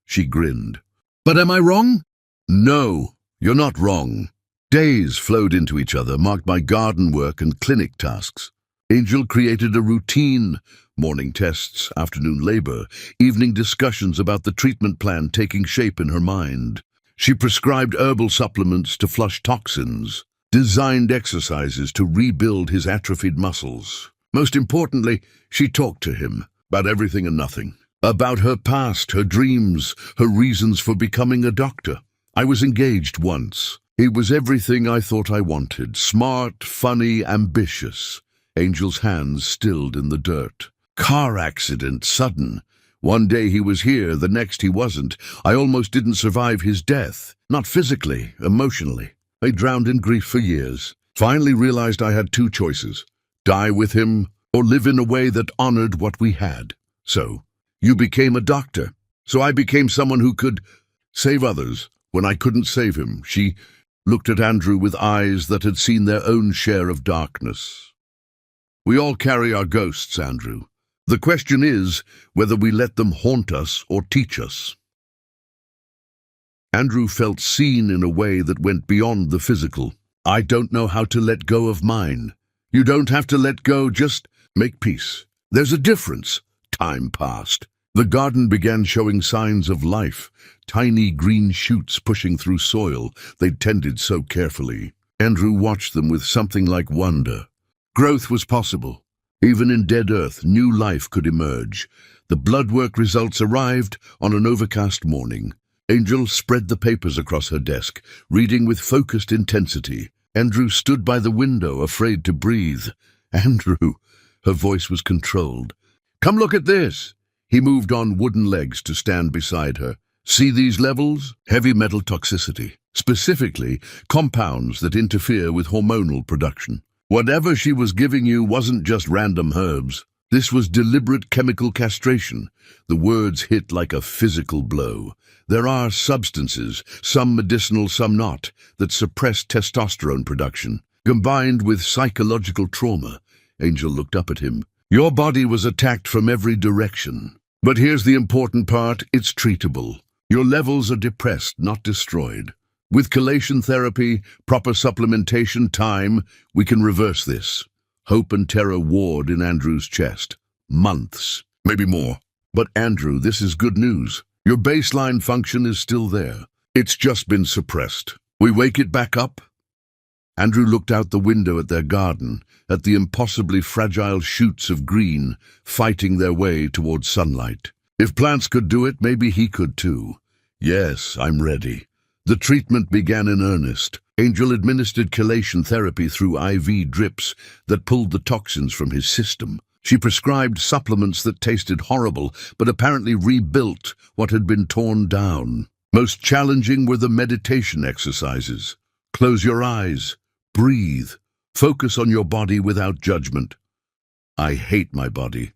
She grinned. But am I wrong? No, you're not wrong. Days flowed into each other, marked by garden work and clinic tasks. Angel created a routine: morning tests, afternoon labor, evening discussions about the treatment plan taking shape in her mind. She prescribed herbal supplements to flush toxins, designed exercises to rebuild his atrophied muscles. Most importantly, she talked to him about everything and nothing. About her past, her dreams, her reasons for becoming a doctor. I was engaged once. He was everything I thought I wanted. Smart, funny, ambitious. Angel's hands stilled in the dirt. Car accident, sudden. One day he was here, the next he wasn't. I almost didn't survive his death. Not physically, emotionally. I drowned in grief for years. Finally realized I had two choices: die with him or live in a way that honored what we had. So, you became a doctor. So I became someone who could save others when I couldn't save him. She looked at Andrew with eyes that had seen their own share of darkness. We all carry our ghosts, Andrew. The question is whether we let them haunt us or teach us. Andrew felt seen in a way that went beyond the physical. I don't know how to let go of mine. You don't have to let go, just make peace. There's a difference. Time passed. The garden began showing signs of life, tiny green shoots pushing through soil they'd tended so carefully. Andrew watched them with something like wonder. Growth was possible. Even in dead earth, new life could emerge. The blood work results arrived on an overcast morning. Angel spread the papers across her desk, reading with focused intensity. Andrew stood by the window, afraid to breathe. Andrew, her voice was controlled. Come look at this. He moved on wooden legs to stand beside her. See these levels? Heavy metal toxicity. Specifically, compounds that interfere with hormonal production. Whatever she was giving you wasn't just random herbs. This was deliberate chemical castration. The words hit like a physical blow. There are substances, some medicinal, some not, that suppress testosterone production. Combined with psychological trauma, Angel looked up at him. Your body was attacked from every direction. But here's the important part, it's treatable. Your levels are depressed, not destroyed. With chelation therapy, proper supplementation, time, we can reverse this. Hope and terror warred in Andrew's chest. Months, maybe more. But Andrew, this is good news. Your baseline function is still there. It's just been suppressed. We wake it back up? Andrew looked out the window at their garden, at the impossibly fragile shoots of green fighting their way towards sunlight. If plants could do it, maybe he could too. Yes, I'm ready. The treatment began in earnest. Angel administered chelation therapy through IV drips that pulled the toxins from his system. She prescribed supplements that tasted horrible, but apparently rebuilt what had been torn down. Most challenging were the meditation exercises. Close your eyes. Breathe. Focus on your body without judgment. I hate my body.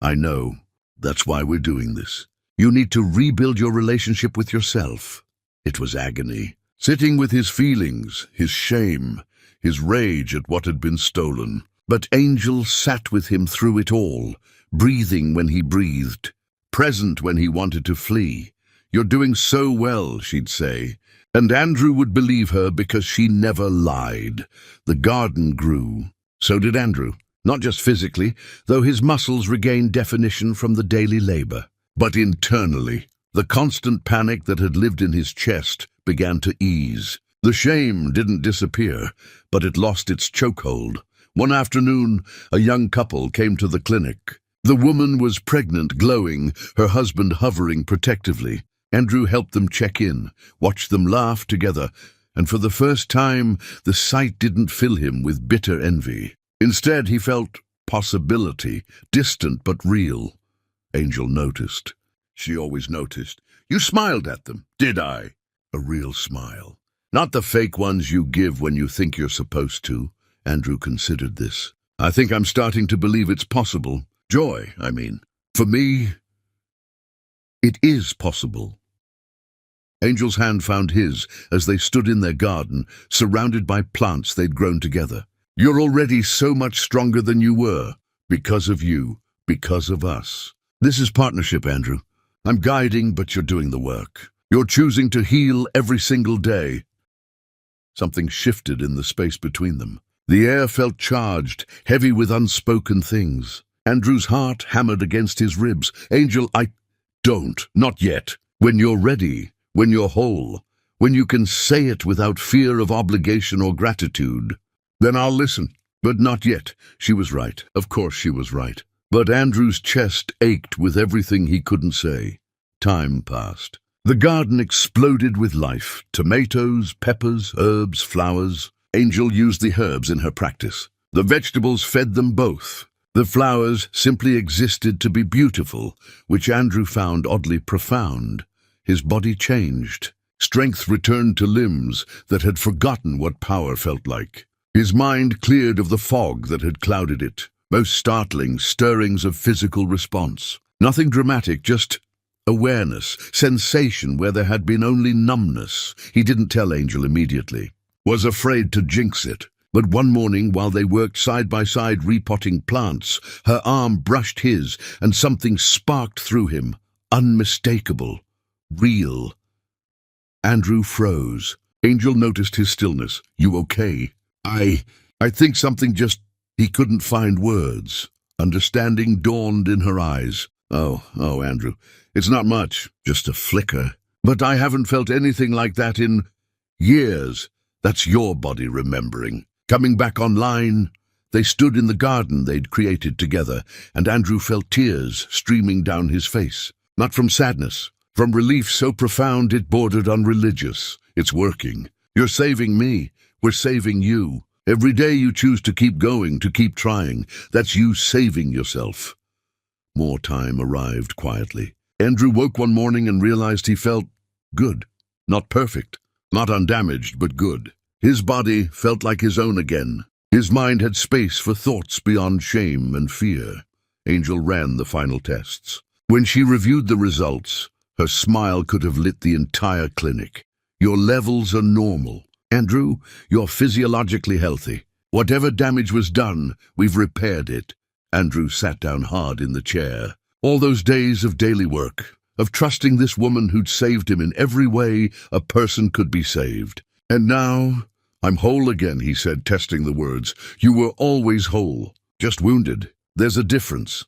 I know. That's why we're doing this. You need to rebuild your relationship with yourself. It was agony. Sitting with his feelings, his shame, his rage at what had been stolen. But Angel sat with him through it all, breathing when he breathed, present when he wanted to flee. You're doing so well, she'd say. And Andrew would believe her because she never lied. The garden grew. So did Andrew. Not just physically, though his muscles regained definition from the daily labor. But internally, the constant panic that had lived in his chest began to ease. The shame didn't disappear, but it lost its chokehold. One afternoon, a young couple came to the clinic. The woman was pregnant, glowing, her husband hovering protectively. Andrew helped them check in, watched them laugh together, and for the first time, the sight didn't fill him with bitter envy. Instead, he felt possibility, distant but real. Angel noticed. She always noticed. You smiled at them. Did I? A real smile. Not the fake ones you give when you think you're supposed to. Andrew considered this. I think I'm starting to believe it's possible. Joy, I mean. For me, it is possible. Angel's hand found his as they stood in their garden, surrounded by plants they'd grown together. You're already so much stronger than you were. Because of you. Because of us. This is partnership, Andrew. I'm guiding, but you're doing the work. You're choosing to heal every single day. Something shifted in the space between them. The air felt charged, heavy with unspoken things. Andrew's heart hammered against his ribs. Angel, not yet. When you're ready, when you're whole, when you can say it without fear of obligation or gratitude, then I'll listen. But not yet. She was right. Of course she was right. But Andrew's chest ached with everything he couldn't say. Time passed. The garden exploded with life. Tomatoes, peppers, herbs, flowers. Angel used the herbs in her practice. The vegetables fed them both. The flowers simply existed to be beautiful, which Andrew found oddly profound. His body changed. Strength returned to limbs that had forgotten what power felt like. His mind cleared of the fog that had clouded it. Most startling stirrings of physical response. Nothing dramatic, just awareness, sensation where there had been only numbness. He didn't tell Angel immediately. Was afraid to jinx it. But one morning, while they worked side by side repotting plants, her arm brushed his, and something sparked through him. Unmistakable. Real. Andrew froze. Angel noticed his stillness. You okay? I think something just... He couldn't find words. Understanding dawned in her eyes. Oh, Andrew. It's not much. Just a flicker. But I haven't felt anything like that in years. That's your body remembering. Coming back online, they stood in the garden they'd created together, and Andrew felt tears streaming down his face. Not from sadness, from relief so profound it bordered on religious. It's working. You're saving me. We're saving you. Every day you choose to keep going, to keep trying. That's you saving yourself. More time arrived quietly. Andrew woke one morning and realized he felt good. Not perfect, not undamaged, but good. His body felt like his own again. His mind had space for thoughts beyond shame and fear. Angel ran the final tests. When she reviewed the results, her smile could have lit the entire clinic. Your levels are normal. Andrew, you're physiologically healthy. Whatever damage was done, we've repaired it. Andrew sat down hard in the chair. All those days of daily work, of trusting this woman who'd saved him in every way a person could be saved. And now, I'm whole again, he said, testing the words. You were always whole, just wounded. There's a difference.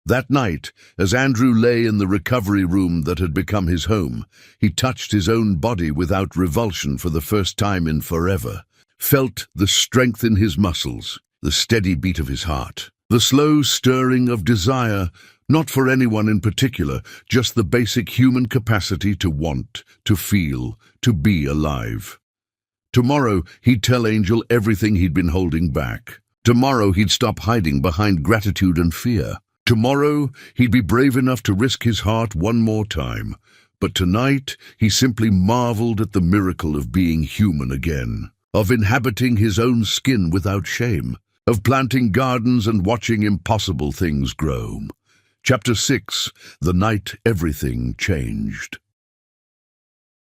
That night, as Andrew lay in the recovery room that had become his home, he touched his own body without revulsion for the first time in forever, felt the strength in his muscles, the steady beat of his heart, the slow stirring of desire, not for anyone in particular, just the basic human capacity to want, to feel, to be alive. Tomorrow, he'd tell Angel everything he'd been holding back. Tomorrow, he'd stop hiding behind gratitude and fear. Tomorrow, he'd be brave enough to risk his heart one more time. But tonight, he simply marveled at the miracle of being human again, of inhabiting his own skin without shame, of planting gardens and watching impossible things grow. Chapter 6, The Night Everything Changed.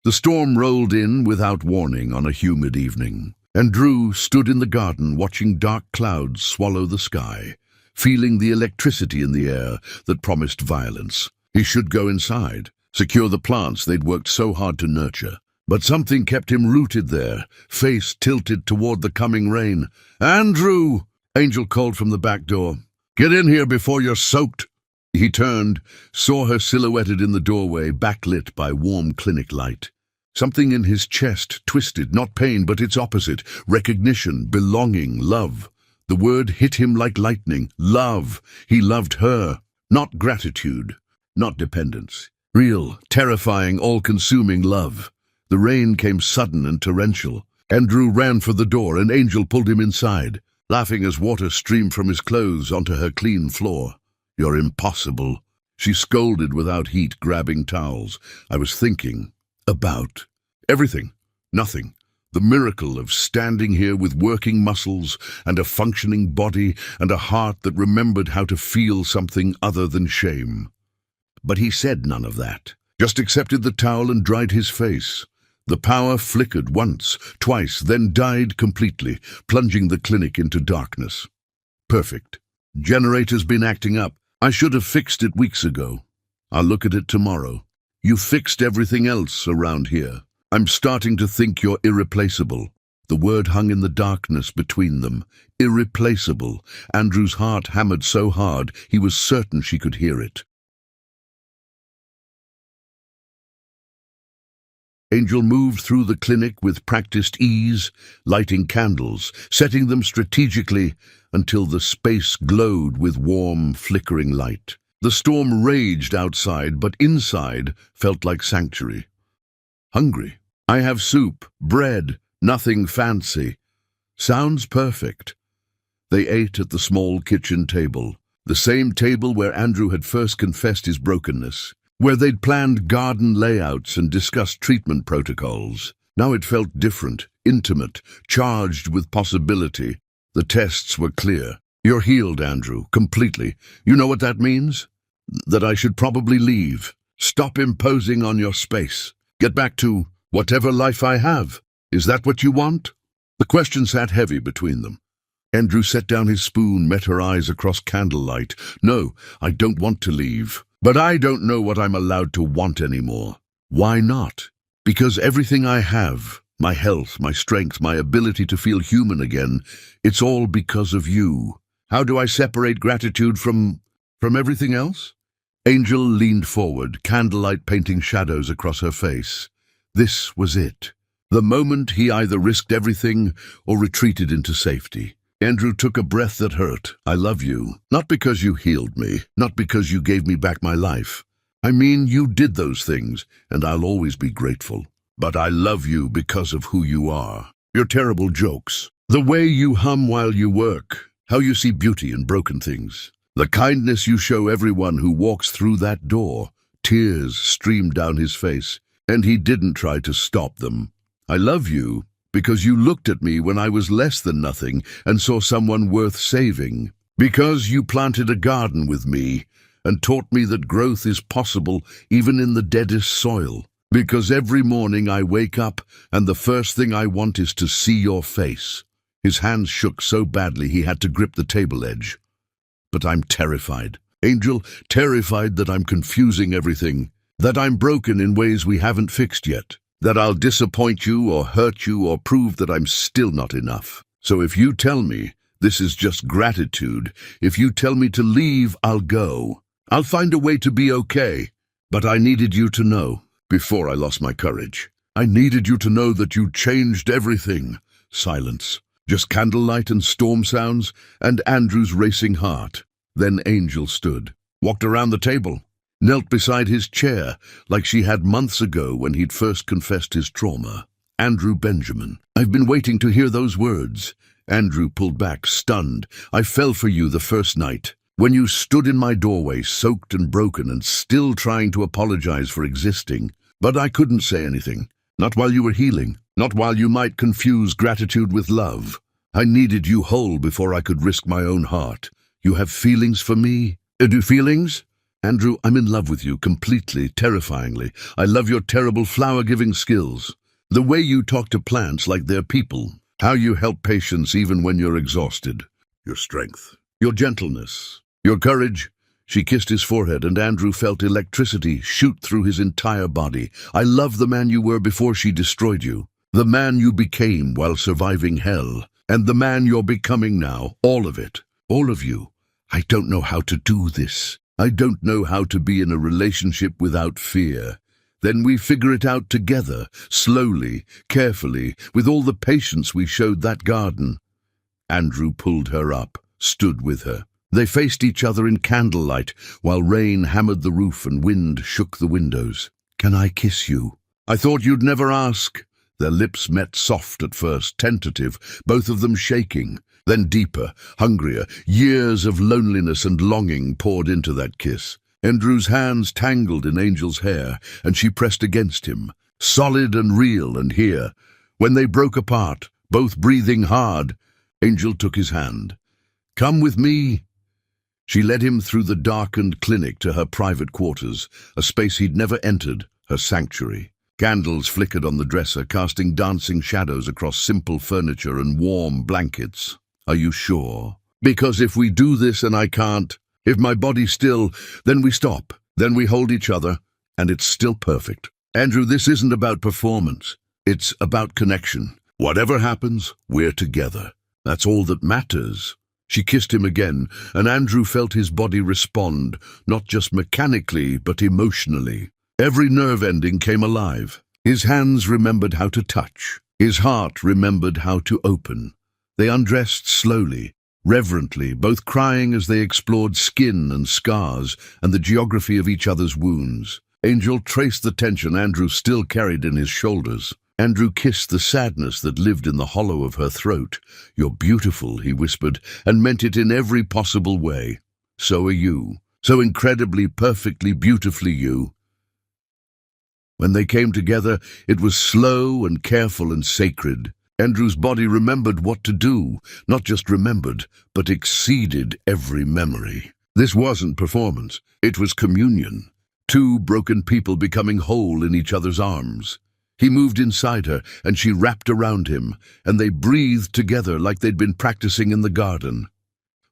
The storm rolled in without warning on a humid evening, and Drew stood in the garden watching dark clouds swallow the sky, feeling the electricity in the air that promised violence. He should go inside, secure the plants they'd worked so hard to nurture. But something kept him rooted there, face tilted toward the coming rain. "Andrew!" Angel called from the back door. "Get in here before you're soaked." He turned, saw her silhouetted in the doorway, backlit by warm clinic light. Something in his chest twisted, not pain, but its opposite, recognition, belonging, love. The word hit him like lightning. Love. He loved her. Not gratitude. Not dependence. Real, terrifying, all-consuming love. The rain came sudden and torrential. Andrew ran for the door, and Angel pulled him inside, laughing as water streamed from his clothes onto her clean floor. "You're impossible," she scolded without heat, grabbing towels. "I was thinking about everything. Nothing. The miracle of standing here with working muscles and a functioning body and a heart that remembered how to feel something other than shame." But he said none of that, just accepted the towel and dried his face. The power flickered once, twice, then died completely, plunging the clinic into darkness. Perfect. Generator's been acting up. I should have fixed it weeks ago. I'll look at it tomorrow. You fixed everything else around here. I'm starting to think you're irreplaceable." The word hung in the darkness between them. Irreplaceable. Andrew's heart hammered so hard he was certain she could hear it. Angel moved through the clinic with practiced ease, lighting candles, setting them strategically until the space glowed with warm, flickering light. The storm raged outside, but inside felt like sanctuary. "Hungry? I have soup, bread, nothing fancy." "Sounds perfect." They ate at the small kitchen table, the same table where Andrew had first confessed his brokenness, where they'd planned garden layouts and discussed treatment protocols. Now it felt different, intimate, charged with possibility. The tests were clear. "You're healed, Andrew, completely. You know what that means? That I should probably leave. Stop imposing on your space. Get back to whatever life I have. Is that what you want?" The question sat heavy between them. Andrew set down his spoon, met her eyes across candlelight. "No, I don't want to leave. But I don't know what I'm allowed to want anymore." "Why not?" "Because everything I have, my health, my strength, my ability to feel human again, it's all because of you." "How do I separate gratitude from everything else?" Angel leaned forward, candlelight painting shadows across her face. This was it. The moment he either risked everything or retreated into safety. Andrew took a breath that hurt. "I love you, not because you healed me, not because you gave me back my life. I mean, you did those things, and I'll always be grateful. But I love you because of who you are. Your terrible jokes, the way you hum while you work, how you see beauty in broken things, the kindness you show everyone who walks through that door." Tears streamed down his face, and he didn't try to stop them. "I love you because you looked at me when I was less than nothing and saw someone worth saving. Because you planted a garden with me and taught me that growth is possible even in the deadest soil. Because every morning I wake up and the first thing I want is to see your face." His hands shook so badly he had to grip the table edge. "But I'm terrified, Angel, terrified that I'm confusing everything, that I'm broken in ways we haven't fixed yet, that I'll disappoint you or hurt you or prove that I'm still not enough. So if you tell me this is just gratitude, if you tell me to leave, I'll go. I'll find a way to be okay. But I needed you to know, before I lost my courage. I needed you to know that you changed everything." Silence. Just candlelight and storm sounds, and Andrew's racing heart. Then Angel stood, walked around the table, knelt beside his chair like she had months ago when he'd first confessed his trauma. "Andrew Benjamin, I've been waiting to hear those words." Andrew pulled back, stunned. "I fell for you the first night, when you stood in my doorway, soaked and broken and still trying to apologize for existing. But I couldn't say anything, not while you were healing, not while you might confuse gratitude with love. I needed you whole before I could risk my own heart. You have feelings for me?" "Do feelings?" "Andrew, I'm in love with you, completely, terrifyingly. I love your terrible flower-giving skills. The way you talk to plants like they're people. How you help patients even when you're exhausted. Your strength. Your gentleness. Your courage." She kissed his forehead, and Andrew felt electricity shoot through his entire body. "I love the man you were before she destroyed you. The man you became while surviving hell. And the man you're becoming now. All of it. All of you. I don't know how to do this. I don't know how to be in a relationship without fear. Then we figure it out together, slowly, carefully, with all the patience we showed that garden." Andrew pulled her up, stood with her. They faced each other in candlelight, while rain hammered the roof and wind shook the windows. "Can I kiss you?" "I thought you'd never ask." Their lips met, soft at first, tentative, both of them shaking. Then deeper, hungrier, years of loneliness and longing poured into that kiss. Andrew's hands tangled in Angel's hair, and she pressed against him, solid and real and here. When they broke apart, both breathing hard, Angel took his hand. "Come with me." She led him through the darkened clinic to her private quarters, a space he'd never entered, her sanctuary. Candles flickered on the dresser, casting dancing shadows across simple furniture and warm blankets. "Are you sure? Because if we do this and I can't, if my body's still, then we stop, then we hold each other, and it's still perfect. Andrew, this isn't about performance. It's about connection. Whatever happens, we're together. That's all that matters. She kissed him again, and Andrew felt his body respond, not just mechanically, but emotionally. Every nerve ending came alive. His hands remembered how to touch. His heart remembered how to open. They undressed slowly, reverently, both crying as they explored skin and scars and the geography of each other's wounds. Angel traced the tension Andrew still carried in his shoulders. Andrew kissed the sadness that lived in the hollow of her throat. "You're beautiful," he whispered, and meant it in every possible way. "So are you. So incredibly, perfectly, beautifully you." When they came together, it was slow and careful and sacred. Andrew's body remembered what to do, not just remembered, but exceeded every memory. This wasn't performance, it was communion. Two broken people becoming whole in each other's arms. He moved inside her, and she wrapped around him, and they breathed together like they'd been practicing in the garden.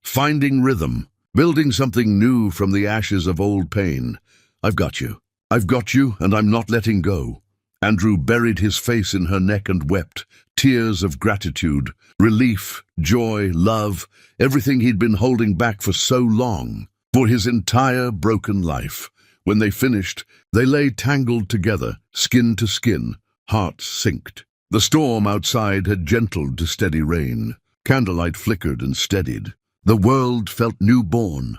Finding rhythm, building something new from the ashes of old pain. "I've got you. I've got you, and I'm not letting go." Andrew buried his face in her neck and wept, tears of gratitude, relief, joy, love, everything he'd been holding back for so long, for his entire broken life. When they finished, they lay tangled together, skin to skin, hearts synced. The storm outside had gentled to steady rain. Candlelight flickered and steadied. The world felt newborn.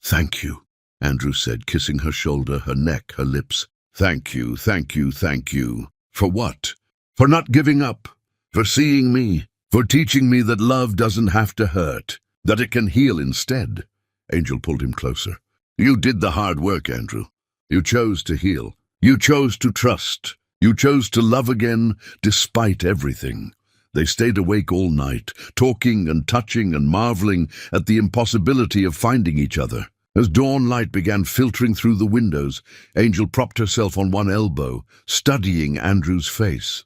"Thank you," Andrew said, kissing her shoulder, her neck, her lips. "Thank you, thank you, thank you." "For what?" "For not giving up, for seeing me, for teaching me that love doesn't have to hurt, that it can heal instead." Angel pulled him closer. "You did the hard work, Andrew. You chose to heal. You chose to trust. You chose to love again despite everything." They stayed awake all night, talking and touching and marveling at the impossibility of finding each other. As dawn light began filtering through the windows, Angel propped herself on one elbow, studying Andrew's face.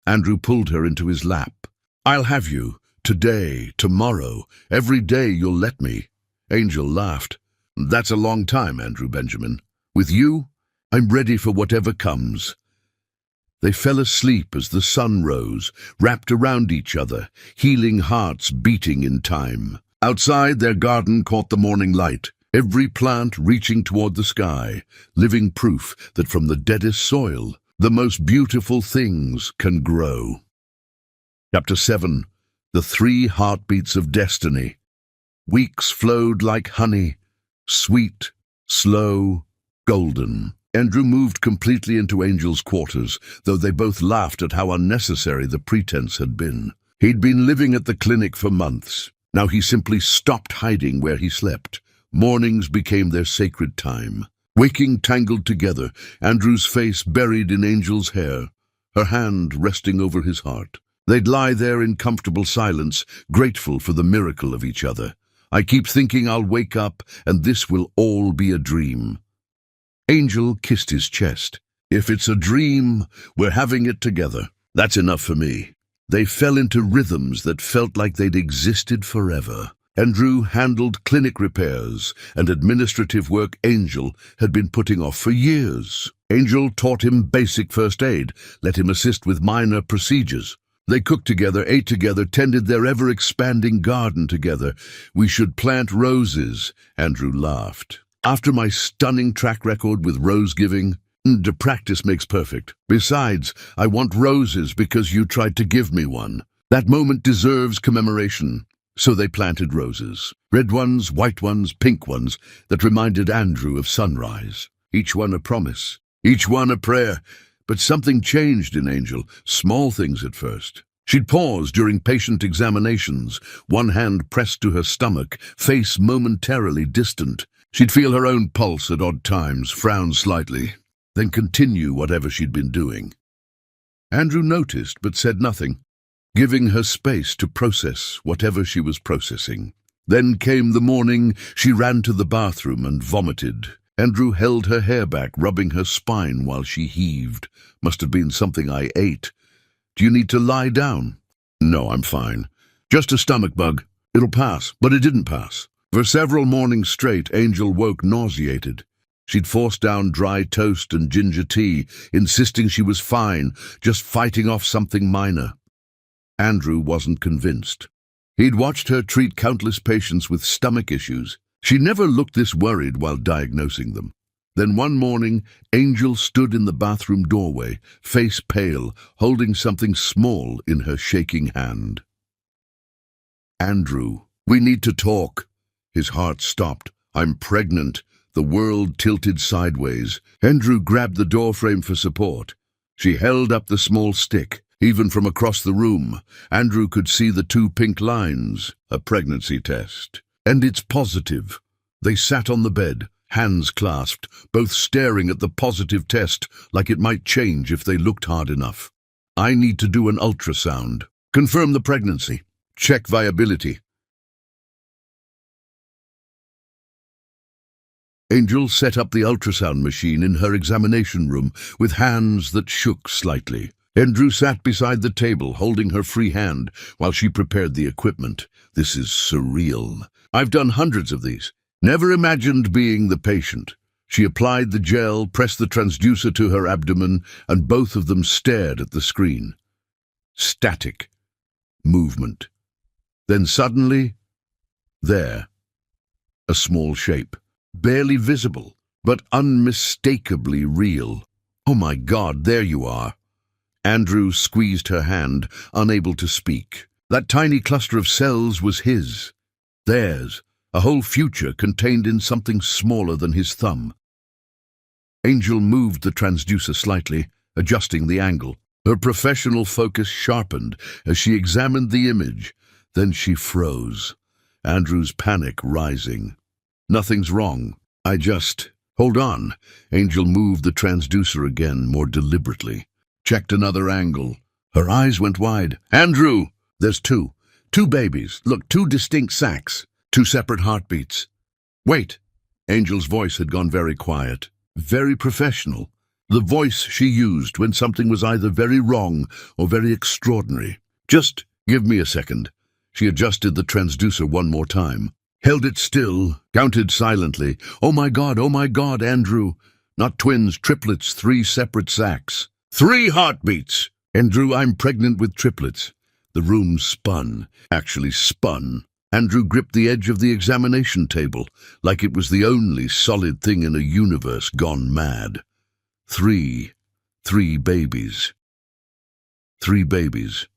Andrew pulled her into his lap. "I'll have you, today, tomorrow, every day you'll let me." Angel laughed. "That's a long time, Andrew Benjamin. With you, I'm ready for whatever comes." They fell asleep as the sun rose, wrapped around each other, healing hearts beating in time. Outside, their garden caught the morning light, every plant reaching toward the sky, living proof that from the deadest soil, the most beautiful things can grow. Chapter 7. The Three Heartbeats of Destiny. Weeks flowed like honey, sweet, slow, golden. Andrew moved completely into Angel's quarters, though they both laughed at how unnecessary the pretense had been. He'd been living at the clinic for months. Now he simply stopped hiding where he slept. Mornings became their sacred time. Waking tangled together, Andrew's face buried in Angel's hair, her hand resting over his heart. They'd lie there in comfortable silence, grateful for the miracle of each other. "I keep thinking I'll wake up, and this will all be a dream." Angel kissed his chest. "If it's a dream, we're having it together. That's enough for me." They fell into rhythms that felt like they'd existed forever. Andrew handled clinic repairs and administrative work Angel had been putting off for years. Angel taught him basic first aid, let him assist with minor procedures. They cooked together, ate together, tended their ever-expanding garden together. "We should plant roses," Andrew laughed. "After my stunning track record with rose-giving, the practice makes perfect. Besides, I want roses because you tried to give me one. That moment deserves commemoration." So they planted roses. Red ones, white ones, pink ones, that reminded Andrew of sunrise. Each one a promise, each one a prayer. But something changed in Angel, small things at first. She'd pause during patient examinations, one hand pressed to her stomach, face momentarily distant. She'd feel her own pulse at odd times, frown slightly, then continue whatever she'd been doing. Andrew noticed but said nothing, giving her space to process whatever she was processing. Then came the morning she ran to the bathroom and vomited. Andrew held her hair back, rubbing her spine while she heaved. "Must have been something I ate. Do you need to lie down?" "No, I'm fine. Just a stomach bug. It'll pass." But it didn't pass. For several mornings straight, Angel woke nauseated. She'd forced down dry toast and ginger tea, insisting she was fine, just fighting off something minor. Andrew wasn't convinced. He'd watched her treat countless patients with stomach issues. She never looked this worried while diagnosing them. Then one morning, Angel stood in the bathroom doorway, face pale, holding something small in her shaking hand. "Andrew, we need to talk." His heart stopped. "I'm pregnant." The world tilted sideways. Andrew grabbed the doorframe for support. She held up the small stick. Even from across the room, Andrew could see the 2 pink lines. A pregnancy test. And it's positive. They sat on the bed, hands clasped, both staring at the positive test like it might change if they looked hard enough. "I need to do an ultrasound. Confirm the pregnancy. Check viability." Angel set up the ultrasound machine in her examination room with hands that shook slightly. Andrew sat beside the table, holding her free hand while she prepared the equipment. "This is surreal. I've done hundreds of these. Never imagined being the patient." She applied the gel, pressed the transducer to her abdomen, and both of them stared at the screen. Static. Movement. Then suddenly, there. A small shape. Barely visible, but unmistakably real. "Oh my God, there you are." Andrew squeezed her hand, unable to speak. That tiny cluster of cells was his. Theirs, a whole future contained in something smaller than his thumb. Angel moved the transducer slightly, adjusting the angle. Her professional focus sharpened as she examined the image. Then she froze, Andrew's panic rising. "Nothing's wrong. Hold on." Angel moved the transducer again, more deliberately. Checked another angle. Her eyes went wide. "Andrew! There's 2. 2 babies. Look, 2 distinct sacs. 2 separate heartbeats." "Wait." Angel's voice had gone very quiet. Very professional. The voice she used when something was either very wrong or very extraordinary. "Just give me a second." She adjusted the transducer one more time. Held it still, counted silently. Oh my God, Andrew. Not twins, triplets, 3 separate sacs. 3 heartbeats! "Andrew, I'm pregnant with triplets." The room spun, actually spun. Andrew gripped the edge of the examination table, like it was the only solid thing in a universe gone mad. 3 babies. 3 babies.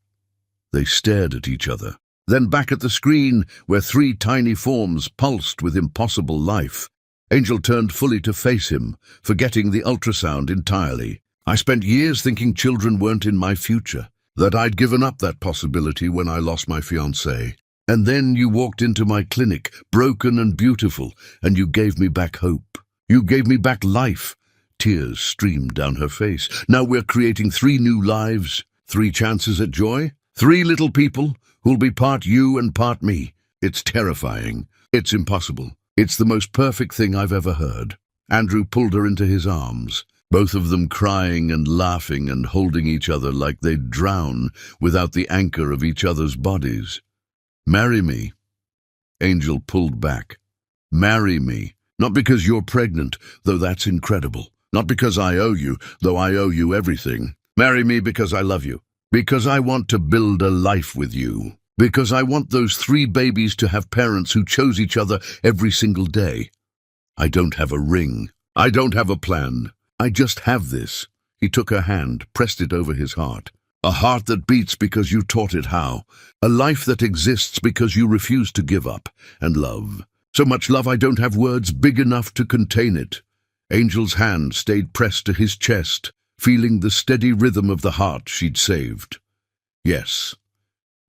They stared at each other. Then back at the screen, where 3 tiny forms pulsed with impossible life. Angel turned fully to face him, forgetting the ultrasound entirely. "I spent years thinking children weren't in my future, that I'd given up that possibility when I lost my fiancée. And then you walked into my clinic, broken and beautiful, and you gave me back hope. You gave me back life." Tears streamed down her face. "Now we're creating 3 new lives, 3 chances at joy, 3 little people who'll be part you and part me. It's terrifying. It's impossible. It's the most perfect thing I've ever heard." Andrew pulled her into his arms, both of them crying and laughing and holding each other like they'd drown without the anchor of each other's bodies. "Marry me." Angel pulled back. "Marry me. Not because you're pregnant, though that's incredible. Not because I owe you, though I owe you everything. Marry me because I love you. Because I want to build a life with you. Because I want those 3 babies to have parents who chose each other every single day. I don't have a ring. I don't have a plan. I just have this." He took her hand, pressed it over his heart. "A heart that beats because you taught it how. A life that exists because you refuse to give up. And love. So much love I don't have words big enough to contain it." Angel's hand stayed pressed to his chest, feeling the steady rhythm of the heart she'd saved. "Yes.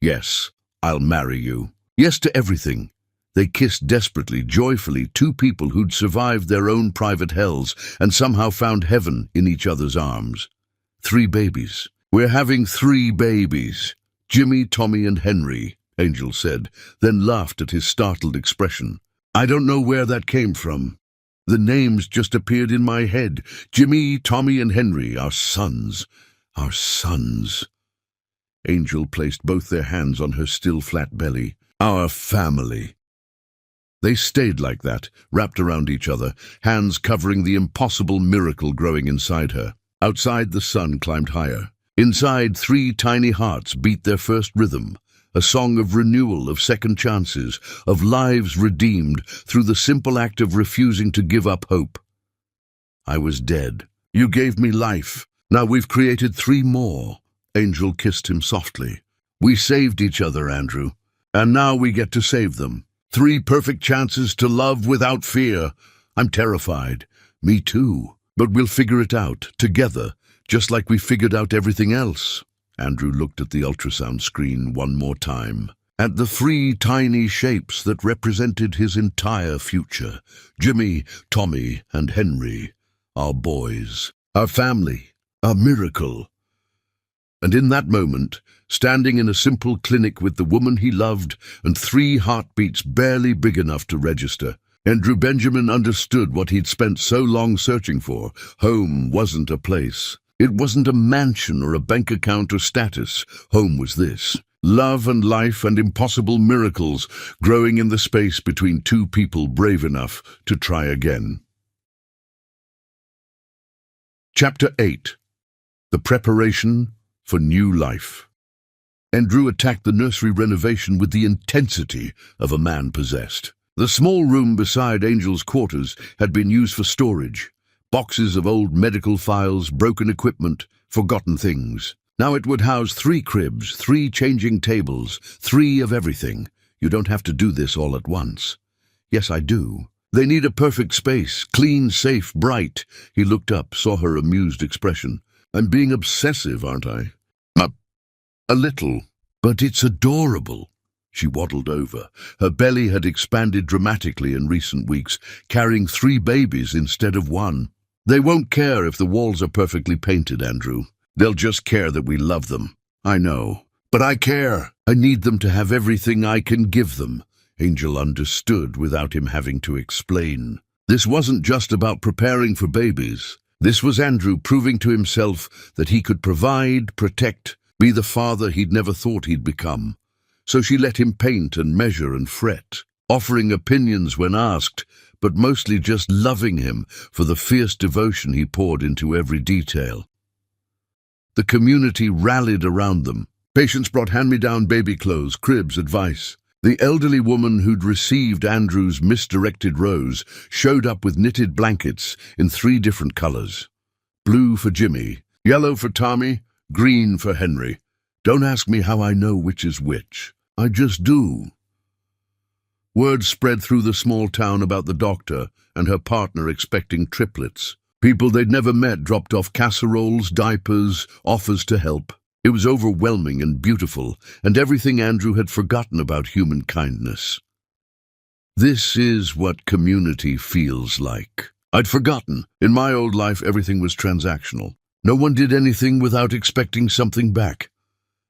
Yes, I'll marry you. Yes to everything." They kissed desperately, joyfully, 2 people who'd survived their own private hells and somehow found heaven in each other's arms. 3 babies. "We're having 3 babies. Jimmy, Tommy, and Henry," Angel said, then laughed at his startled expression. "I don't know where that came from. The names just appeared in my head. Jimmy, Tommy, and Henry, our sons. Our sons." Angel placed both their hands on her still flat belly. "Our family." They stayed like that, wrapped around each other, hands covering the impossible miracle growing inside her. Outside, the sun climbed higher. Inside, 3 tiny hearts beat their first rhythm, a song of renewal, of second chances, of lives redeemed through the simple act of refusing to give up hope. I was dead. You gave me life. Now we've created 3 more. Angel kissed him softly. We saved each other, Andrew, and now we get to save them. 3 perfect chances to love without fear. I'm terrified. Me too. But we'll figure it out, together, just like we figured out everything else. Andrew looked at the ultrasound screen one more time, at the 3 tiny shapes that represented his entire future. Jimmy, Tommy, and Henry. Our boys. Our family. Our miracle. And in that moment, standing in a simple clinic with the woman he loved and 3 heartbeats barely big enough to register, Andrew Benjamin understood what he'd spent so long searching for. Home wasn't a place. It wasn't a mansion or a bank account or status. Home was this. Love and life and impossible miracles growing in the space between 2 people brave enough to try again. Chapter 8. The Preparation for New Life. Andrew attacked the nursery renovation with the intensity of a man possessed. The small room beside Angel's quarters had been used for storage. Boxes of old medical files, broken equipment, forgotten things. Now it would house 3 cribs, 3 changing tables, 3 of everything. You don't have to do this all at once. Yes, I do. They need a perfect space, clean, safe, bright. He looked up, saw her amused expression. I'm being obsessive, aren't I? A little, but it's adorable. She waddled over. Her belly had expanded dramatically in recent weeks, carrying 3 babies instead of 1. They won't care if the walls are perfectly painted, Andrew. They'll just care that we love them. I know, but I care. I need them to have everything I can give them. Angel understood without him having to explain. This wasn't just about preparing for babies. This was Andrew proving to himself that he could provide, protect, be the father he'd never thought he'd become. So she let him paint and measure and fret, offering opinions when asked, but mostly just loving him for the fierce devotion he poured into every detail. The community rallied around them. Patients brought hand-me-down baby clothes, cribs, advice. The elderly woman who'd received Andrew's misdirected rose showed up with knitted blankets in 3 different colors. Blue for Jimmy, yellow for Tommy, green for Henry. Don't ask me how I know which is which. I just do. Word spread through the small town about the doctor and her partner expecting triplets. People they'd never met dropped off casseroles, diapers, offers to help. It was overwhelming and beautiful, and everything Andrew had forgotten about human kindness. This is what community feels like. I'd forgotten. In my old life, everything was transactional. No one did anything without expecting something back.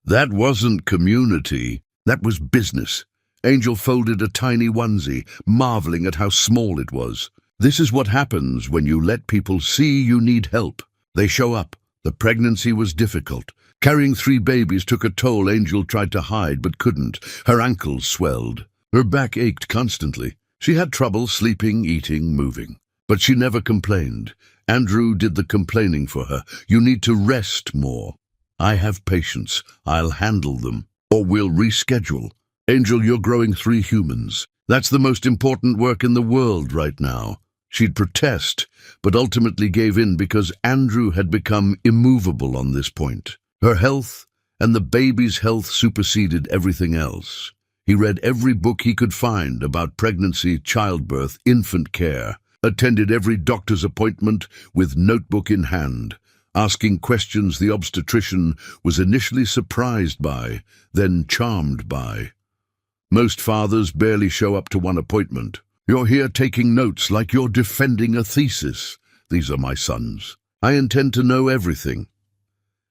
That wasn't community. That was business. Angel folded a tiny onesie, marveling at how small it was. This is what happens when you let people see you need help. They show up. The pregnancy was difficult. Carrying 3 babies took a toll Angel tried to hide but couldn't. Her ankles swelled. Her back ached constantly. She had trouble sleeping, eating, moving. But she never complained. Andrew did the complaining for her. You need to rest more. I have patience. I'll handle them. Or we'll reschedule. Angel, you're growing 3 humans. That's the most important work in the world right now. She'd protest, but ultimately gave in because Andrew had become immovable on this point. Her health and the baby's health superseded everything else. He read every book he could find about pregnancy, childbirth, infant care, attended every doctor's appointment with notebook in hand, asking questions the obstetrician was initially surprised by, then charmed by. Most fathers barely show up to one appointment. You're here taking notes like you're defending a thesis. These are my sons. I intend to know everything.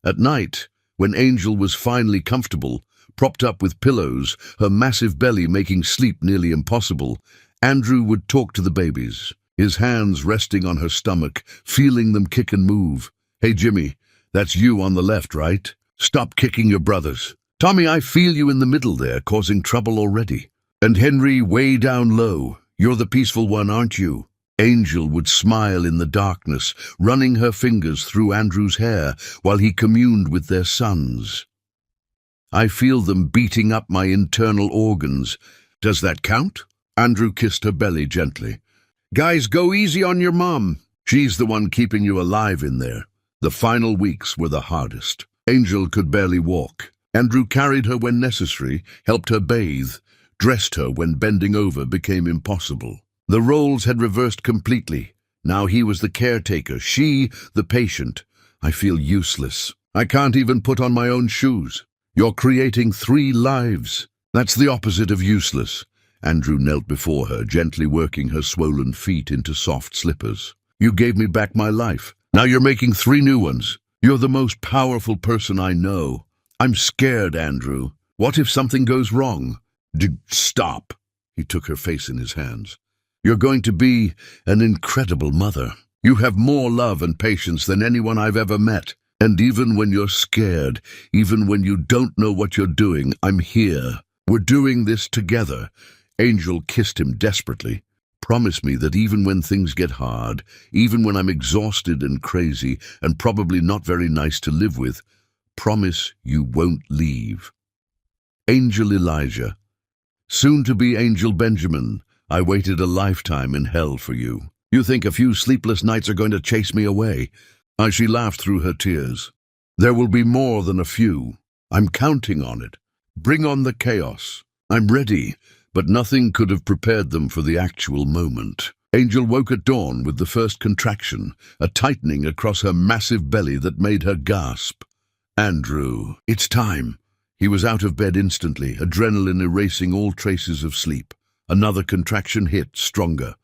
At night, when Angel was finally comfortable, propped up with pillows, her massive belly making sleep nearly impossible, Andrew would talk to the babies, his hands resting on her stomach, feeling them kick and move. Hey, Jimmy, that's you on the left, right? Stop kicking your brothers. Tommy, I feel you in the middle there, causing trouble already. And Henry way down low. You're the peaceful one, aren't you?" Angel would smile in the darkness, running her fingers through Andrew's hair while he communed with their sons. "I feel them beating up my internal organs. Does that count?" Andrew kissed her belly gently. "Guys, go easy on your mom. She's the one keeping you alive in there." The final weeks were the hardest. Angel could barely walk. Andrew carried her when necessary, helped her bathe, dressed her when bending over became impossible. The roles had reversed completely. Now he was the caretaker, she the patient. "I feel useless. I can't even put on my own shoes." "You're creating 3 lives. That's the opposite of useless." Andrew knelt before her, gently working her swollen feet into soft slippers. "You gave me back my life. Now you're making 3 new ones. You're the most powerful person I know. I'm scared, Andrew. What if something goes wrong?" Stop." He took her face in his hands. "You're going to be an incredible mother. You have more love and patience than anyone I've ever met. And even when you're scared, even when you don't know what you're doing, I'm here. We're doing this together." Angel kissed him desperately. "Promise me that even when things get hard, even when I'm exhausted and crazy, and probably not very nice to live with, promise you won't leave." Angel Elijah. Soon to be Angel Benjamin. I waited a lifetime in hell for you. You think a few sleepless nights are going to chase me away? She laughed through her tears. "There will be more than a few. I'm counting on it. Bring on the chaos. I'm ready." But nothing could have prepared them for the actual moment. Angel woke at dawn with the first contraction, a tightening across her massive belly that made her gasp. "Andrew, it's time." He was out of bed instantly, adrenaline erasing all traces of sleep. Another contraction hit, stronger.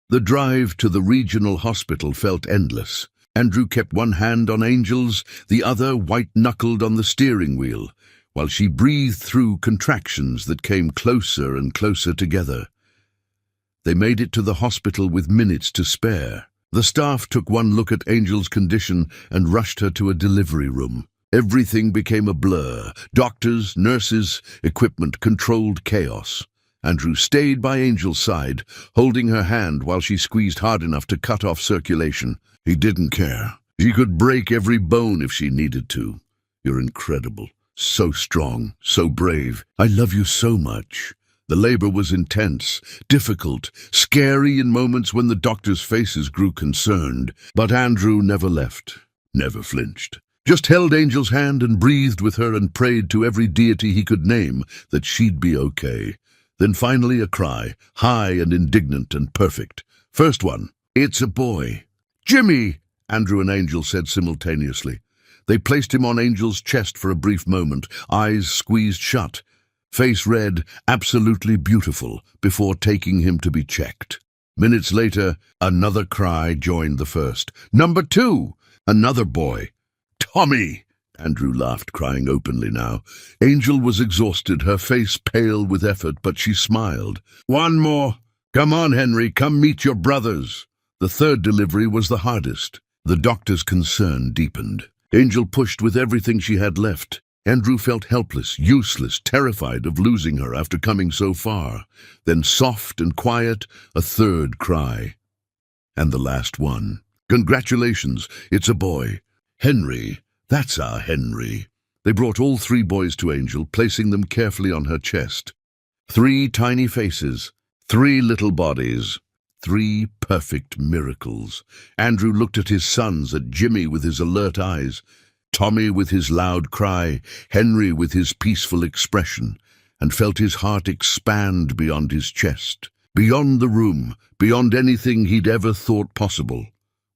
The drive to the regional hospital felt endless. Andrew kept one hand on Angel's, the other white-knuckled on the steering wheel, while she breathed through contractions that came closer and closer together. They made it to the hospital with minutes to spare. The staff took one look at Angel's condition and rushed her to a delivery room. Everything became a blur. Doctors, nurses, equipment, controlled chaos. Andrew stayed by Angel's side, holding her hand while she squeezed hard enough to cut off circulation. He didn't care. She could break every bone if she needed to. "You're incredible. So strong, so brave. I love you so much." The labor was intense, difficult, scary in moments when the doctors' faces grew concerned. But Andrew never left, never flinched. Just held Angel's hand and breathed with her and prayed to every deity he could name that she'd be okay. Then finally a cry, high and indignant and perfect. First one, "It's a boy." "Jimmy!" Andrew and Angel said simultaneously. They placed him on Angel's chest for a brief moment, eyes squeezed shut, face red, absolutely beautiful, before taking him to be checked. Minutes later, another cry joined the first. "Number 2! Another boy." "Tommy!" Andrew laughed, crying openly now. Angel was exhausted, her face pale with effort, but she smiled. "One more. Come on, Henry, come meet your brothers." The third delivery was the hardest. The doctor's concern deepened. Angel pushed with everything she had left. Andrew felt helpless, useless, terrified of losing her after coming so far. Then soft and quiet, a third cry. And the last one. "Congratulations, it's a boy. Henry, that's our Henry." They brought all 3 boys to Angel, placing them carefully on her chest. 3 tiny faces, 3 little bodies. 3 perfect miracles. Andrew looked at his sons, at Jimmy with his alert eyes, Tommy with his loud cry, Henry with his peaceful expression, and felt his heart expand beyond his chest, beyond the room, beyond anything he'd ever thought possible.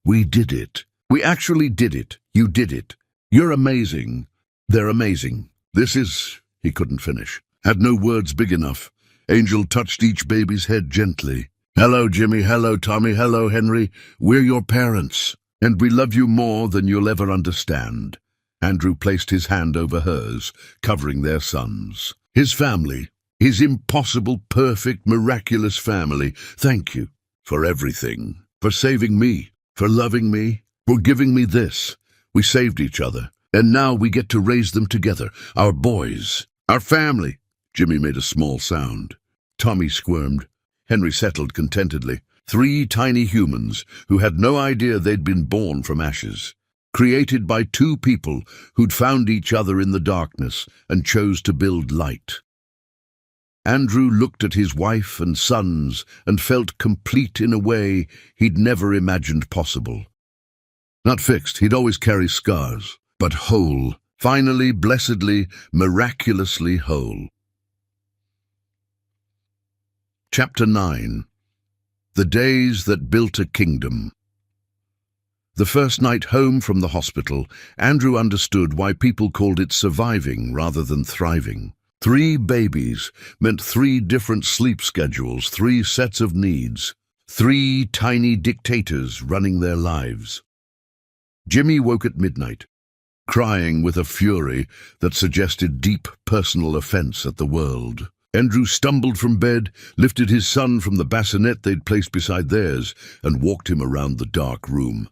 "We did it. We actually did it. You did it. You're amazing. They're amazing. This is—" He couldn't finish. Had no words big enough. Angel touched each baby's head gently. "Hello, Jimmy. Hello, Tommy. Hello, Henry. We're your parents, and we love you more than you'll ever understand." Andrew placed his hand over hers, covering their sons. His family. His impossible, perfect, miraculous family. "Thank you for everything. For saving me. For loving me. For giving me this. We saved each other. And now we get to raise them together. Our boys. Our family. Jimmy made a small sound. Tommy squirmed. Henry settled contentedly. 3 tiny humans who had no idea they'd been born from ashes, created by 2 people who'd found each other in the darkness and chose to build light. Andrew looked at his wife and sons and felt complete in a way he'd never imagined possible. Not fixed, he'd always carry scars, but whole, finally, blessedly, miraculously whole. Chapter 9. The Days That Built a Kingdom. The first night home from the hospital, Andrew understood why people called it surviving rather than thriving. 3 babies meant 3 different sleep schedules, 3 sets of needs, 3 tiny dictators running their lives. Jimmy woke at midnight, crying with a fury that suggested deep personal offense at the world. Andrew stumbled from bed, lifted his son from the bassinet they'd placed beside theirs, and walked him around the dark room.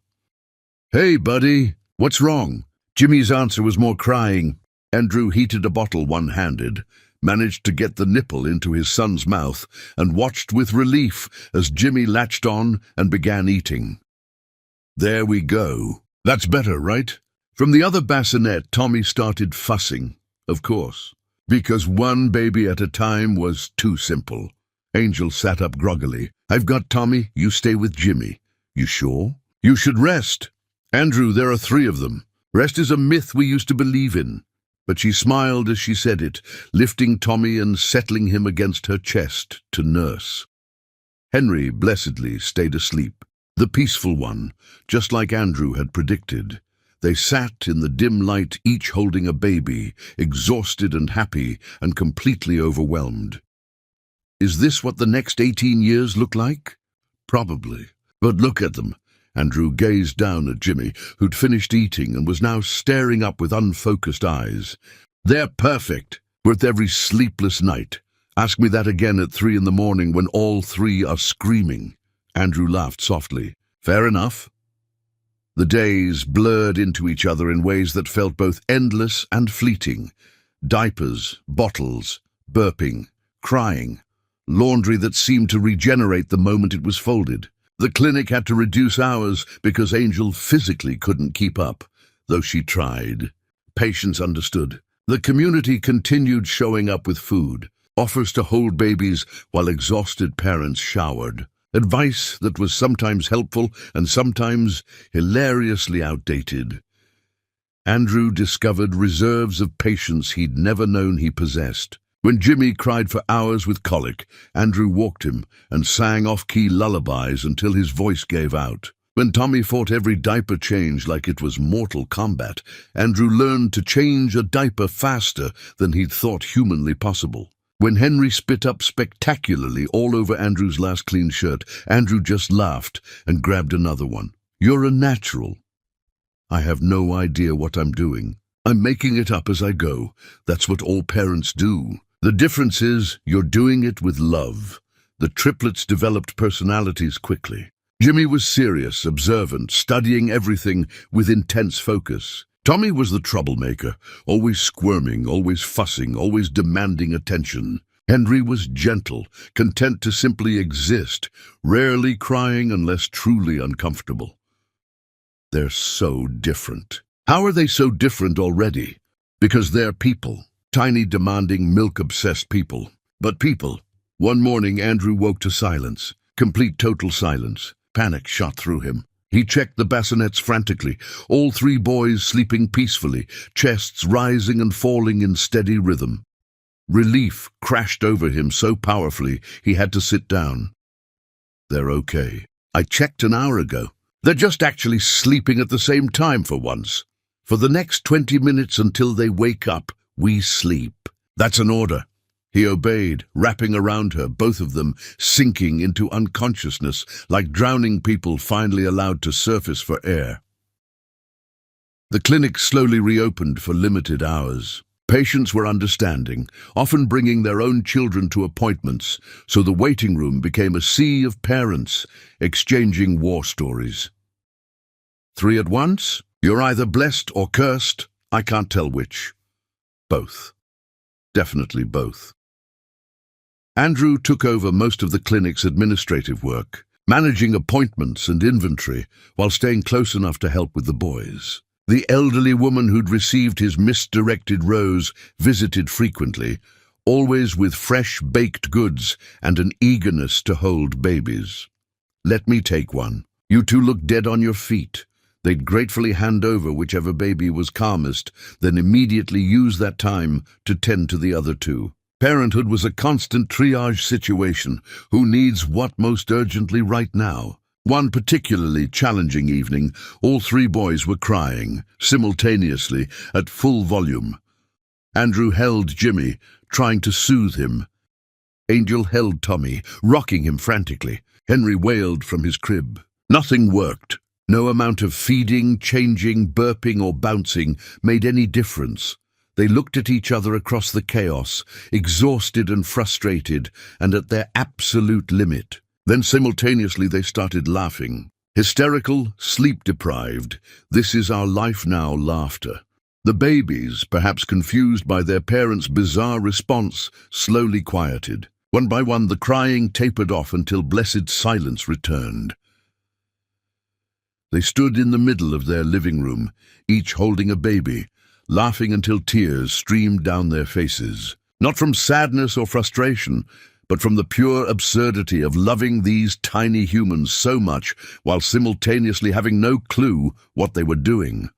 "Hey, buddy, what's wrong?" Jimmy's answer was more crying. Andrew heated a bottle one-handed, managed to get the nipple into his son's mouth, and watched with relief as Jimmy latched on and began eating. "There we go. That's better, right?" From the other bassinet, Tommy started fussing, of course, because 1 baby at a time was too simple. Angel sat up groggily. "I've got Tommy, you stay with Jimmy." "You sure?" "You should rest." "Andrew, there are 3 of them. Rest is a myth we used to believe in." But she smiled as she said it, lifting Tommy and settling him against her chest to nurse. Henry, blessedly, stayed asleep, the peaceful one, just like Andrew had predicted. They sat in the dim light, each holding a baby, exhausted and happy and completely overwhelmed. Is this what the next 18 years look like? Probably. But look at them. Andrew gazed down at Jimmy, who'd finished eating and was now staring up with unfocused eyes. "They're perfect, worth every sleepless night. Ask me that again at 3 in the morning when all 3 are screaming." Andrew laughed softly. "Fair enough." The days blurred into each other in ways that felt both endless and fleeting. Diapers, bottles, burping, crying, laundry that seemed to regenerate the moment it was folded. The clinic had to reduce hours because Angel physically couldn't keep up, though she tried. Patients understood. The community continued showing up with food, offers to hold babies while exhausted parents showered. Advice that was sometimes helpful and sometimes hilariously outdated. Andrew discovered reserves of patience he'd never known he possessed. When Jimmy cried for hours with colic, Andrew walked him and sang off-key lullabies until his voice gave out. When Tommy fought every diaper change like it was Mortal Kombat, Andrew learned to change a diaper faster than he'd thought humanly possible. When Henry spit up spectacularly all over Andrew's last clean shirt, Andrew just laughed and grabbed another one. "You're a natural." "I have no idea what I'm doing. I'm making it up as I go. That's what all parents do. The difference is you're doing it with love." The triplets developed personalities quickly. Jimmy was serious, observant, studying everything with intense focus. Tommy was the troublemaker, always squirming, always fussing, always demanding attention. Henry was gentle, content to simply exist, rarely crying unless truly uncomfortable. They're so different. How are they so different already? Because they're people. Tiny, demanding, milk-obsessed people. But people. One morning, Andrew woke to silence. Complete, total silence. Panic shot through him. He checked the bassinets frantically, all 3 boys sleeping peacefully, chests rising and falling in steady rhythm. Relief crashed over him so powerfully he had to sit down. "They're okay. I checked an hour ago. They're just actually sleeping at the same time for once. For the next 20 minutes until they wake up, we sleep. That's an order." He obeyed, wrapping around her, both of them sinking into unconsciousness like drowning people finally allowed to surface for air. The clinic slowly reopened for limited hours. Patients were understanding, often bringing their own children to appointments, so the waiting room became a sea of parents exchanging war stories. 3 at once? You're either blessed or cursed. I can't tell which. Both. Definitely both. Andrew took over most of the clinic's administrative work, managing appointments and inventory while staying close enough to help with the boys. The elderly woman who'd received his misdirected rose visited frequently, always with fresh baked goods and an eagerness to hold babies. "Let me take one. You two look dead on your feet." They'd gratefully hand over whichever baby was calmest, then immediately use that time to tend to the other two. Parenthood was a constant triage situation. Who needs what most urgently right now? One particularly challenging evening, all three boys were crying, simultaneously, at full volume. Andrew held Jimmy, trying to soothe him. Angel held Tommy, rocking him frantically. Henry wailed from his crib. Nothing worked. No amount of feeding, changing, burping, or bouncing made any difference. They looked at each other across the chaos, exhausted and frustrated, and at their absolute limit. Then simultaneously they started laughing. Hysterical, sleep-deprived, this is our life now laughter. The babies, perhaps confused by their parents' bizarre response, slowly quieted. One by one the crying tapered off until blessed silence returned. They stood in the middle of their living room, each holding a baby, laughing until tears streamed down their faces. Not from sadness or frustration, but from the pure absurdity of loving these tiny humans so much while simultaneously having no clue what they were doing.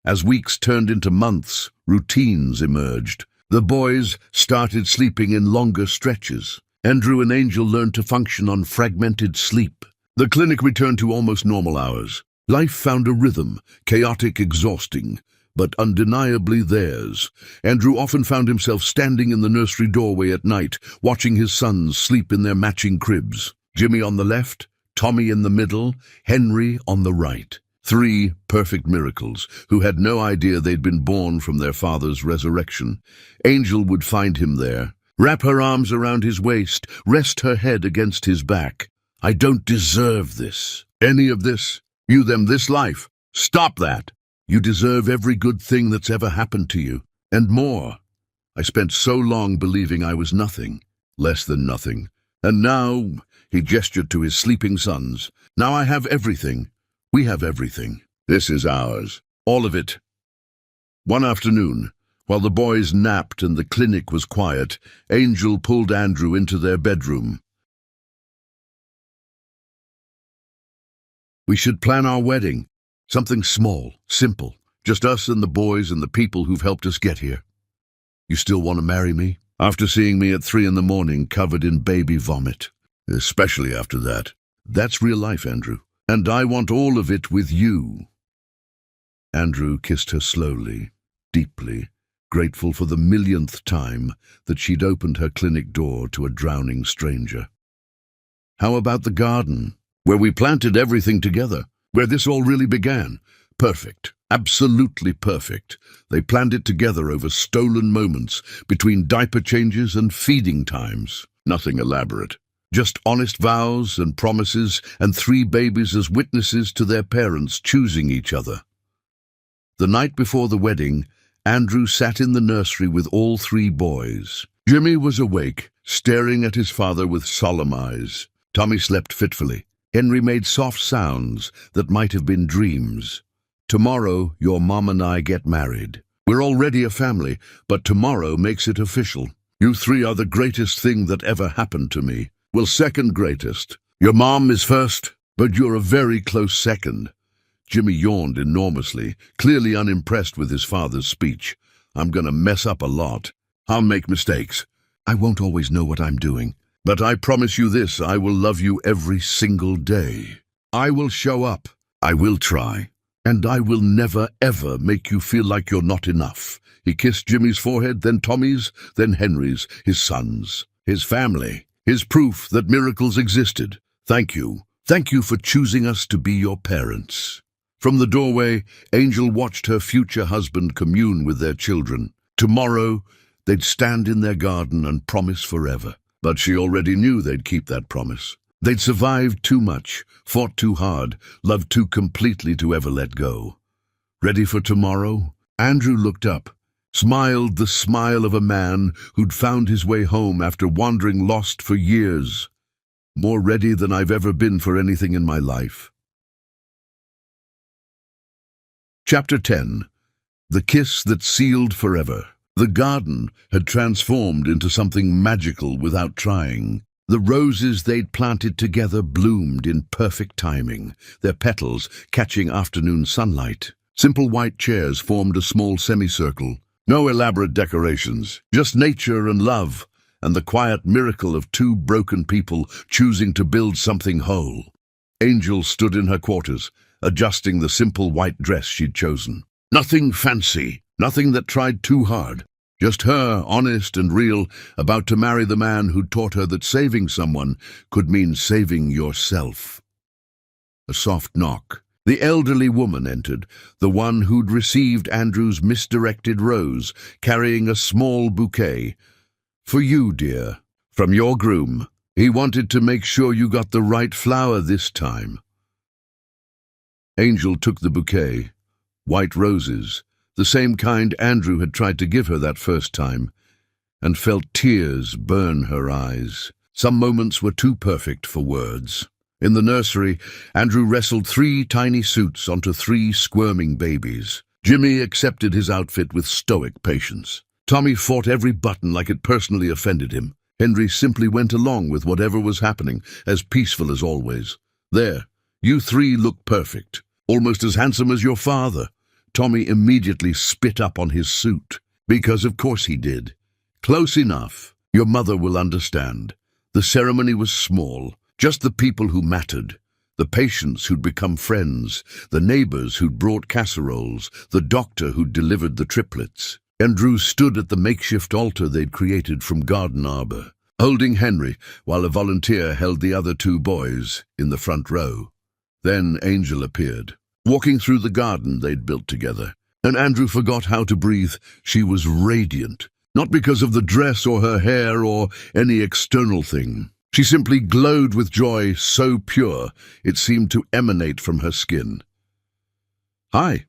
As weeks turned into months, routines emerged. The boys started sleeping in longer stretches. Andrew and Angel learned to function on fragmented sleep. The clinic returned to almost normal hours. Life found a rhythm, chaotic, exhausting, but undeniably theirs. Andrew often found himself standing in the nursery doorway at night, watching his sons sleep in their matching cribs. Jimmy on the left, Tommy in the middle, Henry on the right. Three perfect miracles, who had no idea they'd been born from their father's resurrection. Angel would find him there, wrap her arms around his waist, rest her head against his back. "I don't deserve this. Any of this. You them this life. Stop that. You deserve every good thing that's ever happened to you. And more. I spent so long believing I was nothing. Less than nothing. And now," he gestured to his sleeping sons, "now I have everything. We have everything. This is ours. All of it." One afternoon, while the boys napped and the clinic was quiet, Angel pulled Andrew into their bedroom. "We should plan our wedding. Something small, simple. Just us and the boys and the people who've helped us get here. You still want to marry me? After seeing me at 3 a.m. covered in baby vomit. Especially after that. That's real life, Andrew. And I want all of it with you." Andrew kissed her slowly, deeply, grateful for the millionth time that she'd opened her clinic door to a drowning stranger. "How about the garden? Where we planted everything together, where this all really began. Perfect, absolutely perfect. They planned it together over stolen moments, between diaper changes and feeding times. Nothing elaborate. Just honest vows and promises and 3 babies as witnesses to their parents choosing each other." The night before the wedding, Andrew sat in the nursery with all 3 boys. Jimmy was awake, staring at his father with solemn eyes. Tommy slept fitfully. Henry made soft sounds that might have been dreams. "Tomorrow, your mom and I get married. We're already a family, but tomorrow makes it official. You 3 are the greatest thing that ever happened to me. Well, second greatest. Your mom is first, but you're a very close second." Jimmy yawned enormously, clearly unimpressed with his father's speech. "I'm gonna mess up a lot. I'll make mistakes. I won't always know what I'm doing. But I promise you this, I will love you every single day. I will show up. I will try. And I will never, ever make you feel like you're not enough." He kissed Jimmy's forehead, then Tommy's, then Henry's, his sons, his family, his proof that miracles existed. "Thank you. Thank you for choosing us to be your parents." From the doorway, Angel watched her future husband commune with their children. Tomorrow, they'd stand in their garden and promise forever. But she already knew they'd keep that promise. They'd survived too much, fought too hard, loved too completely to ever let go. Ready for tomorrow? Andrew looked up. smiled the smile of a man who'd found his way home after wandering lost for years. More ready than I've ever been for anything in my life. Chapter 10. The Kiss That Sealed Forever. The garden had transformed into something magical without trying. The roses they'd planted together bloomed in perfect timing, their petals catching afternoon sunlight. Simple white chairs formed a small semicircle. No elaborate decorations, just nature and love, and the quiet miracle of two broken people choosing to build something whole. Angel stood in her quarters, adjusting the simple white dress she'd chosen. Nothing fancy, nothing that tried too hard. Just her, honest and real, about to marry the man who'd taught her that saving someone could mean saving yourself. A soft knock. The elderly woman entered, the one who'd received Andrew's misdirected rose, carrying a small bouquet. For you, dear, from your groom. He wanted to make sure you got the right flower this time. Angel took the bouquet. White roses, the same kind Andrew had tried to give her that first time, and felt tears burn her eyes. Some moments were too perfect for words. In the nursery, Andrew wrestled 3 tiny suits onto 3 squirming babies. Jimmy accepted his outfit with stoic patience. Tommy fought every button like it personally offended him. Henry simply went along with whatever was happening, as peaceful as always. There, you 3 look perfect, almost as handsome as your father. Tommy immediately spit up on his suit, because of course he did. Close enough. Your mother will understand. The ceremony was small. Just the people who mattered, the patients who'd become friends, the neighbors who'd brought casseroles, the doctor who'd delivered the triplets. Andrew stood at the makeshift altar they'd created from garden arbor, holding Henry, while a volunteer held the other 2 boys in the front row. Then Angel appeared, walking through the garden they'd built together, and Andrew forgot how to breathe. She was radiant, not because of the dress or her hair or any external thing. She simply glowed with joy so pure it seemed to emanate from her skin. Hi.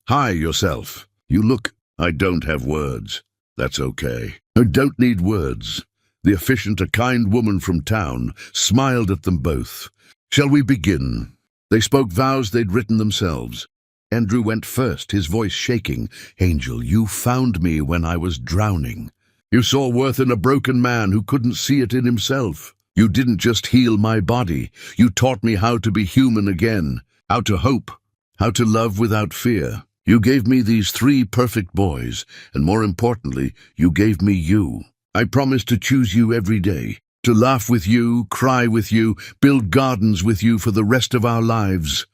Hi, yourself. You look... I don't have words. That's okay. I don't need words. The efficient, a kind woman from town smiled at them both. Shall we begin? They spoke vows they'd written themselves. Andrew went first, his voice shaking. Angel, you found me when I was drowning. You saw worth in a broken man who couldn't see it in himself. You didn't just heal my body. You taught me how to be human again, how to hope, how to love without fear. You gave me these 3 perfect boys, and more importantly, you gave me you. I promised to choose you every day, to laugh with you, cry with you, build gardens with you for the rest of our lives.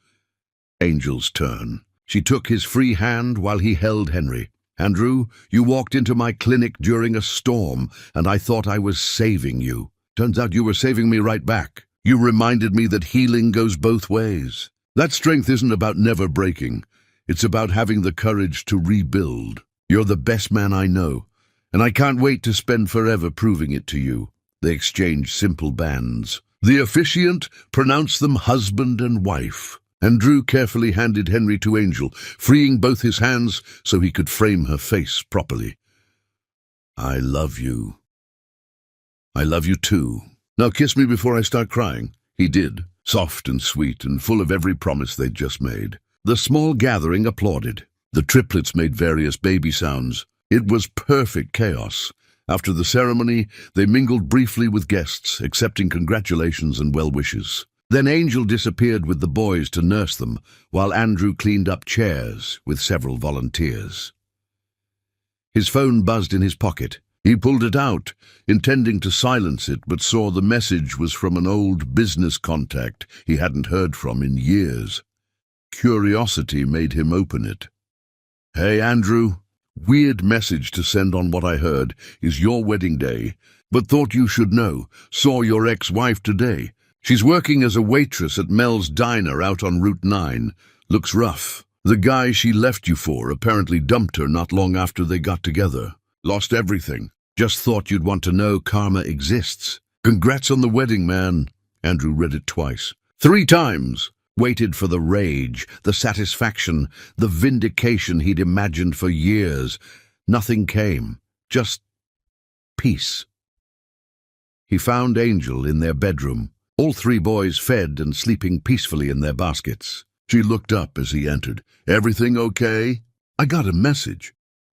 Angel's turn. She took his free hand while he held Henry. Andrew, you walked into my clinic during a storm, and I thought I was saving you. Turns out you were saving me right back. You reminded me that healing goes both ways. That strength isn't about never breaking. It's about having the courage to rebuild. You're the best man I know, and I can't wait to spend forever proving it to you. They exchanged simple bands. The officiant pronounced them husband and wife. Andrew carefully handed Henry to Angel, freeing both his hands so he could frame her face properly. I love you. I love you too. Now kiss me before I start crying. He did, soft and sweet and full of every promise they'd just made. The small gathering applauded. The triplets made various baby sounds. It was perfect chaos. After the ceremony, they mingled briefly with guests, accepting congratulations and well wishes. Then Angel disappeared with the boys to nurse them, while Andrew cleaned up chairs with several volunteers. His phone buzzed in his pocket. He pulled it out, intending to silence it, but saw the message was from an old business contact he hadn't heard from in years. Curiosity made him open it. Hey, Andrew. Weird message to send on what I heard is your wedding day, but thought you should know. Saw your ex-wife today. She's working as a waitress at Mel's Diner out on Route 9. Looks rough. The guy she left you for apparently dumped her not long after they got together. Lost everything. Just thought you'd want to know karma exists. Congrats on the wedding, man. Andrew read it twice. 3 times. waited for the rage, the satisfaction, the vindication he'd imagined for years. Nothing came, just peace. He found Angel in their bedroom, all three boys fed and sleeping peacefully in their baskets. She looked up as he entered. "Everything okay?" "I got a message."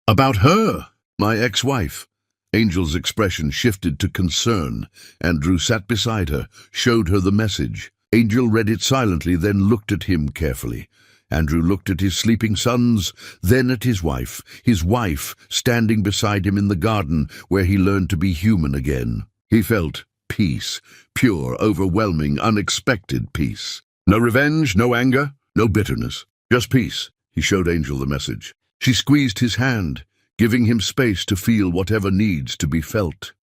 "About her, my ex-wife." Angel's expression shifted to concern. Andrew sat beside her, showed her the message. Angel read it silently, then looked at him carefully. Andrew looked at his sleeping sons, then at his wife standing beside him in the garden where he learned to be human again. He felt peace, pure, overwhelming, unexpected peace. No revenge, no anger, no bitterness, just peace. He showed Angel the message. She squeezed his hand, giving him space to feel whatever needs to be felt.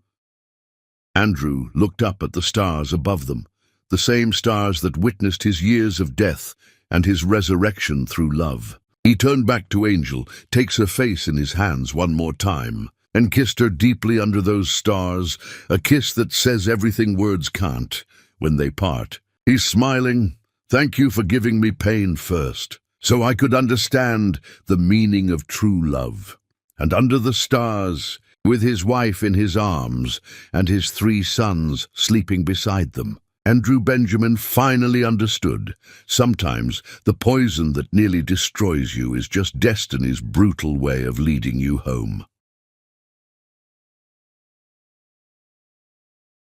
Andrew looked up at the stars above them, the same stars that witnessed his years of death and his resurrection through love. He turned back to Angel, takes her face in his hands one more time, and kissed her deeply under those stars, a kiss that says everything words can't when they part. He's smiling. "Thank you for giving me pain first, so I could understand the meaning of true love." And under the stars, with his wife in his arms and his three sons sleeping beside them, Andrew Benjamin finally understood. Sometimes the poison that nearly destroys you is just destiny's brutal way of leading you home.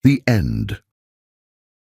The end.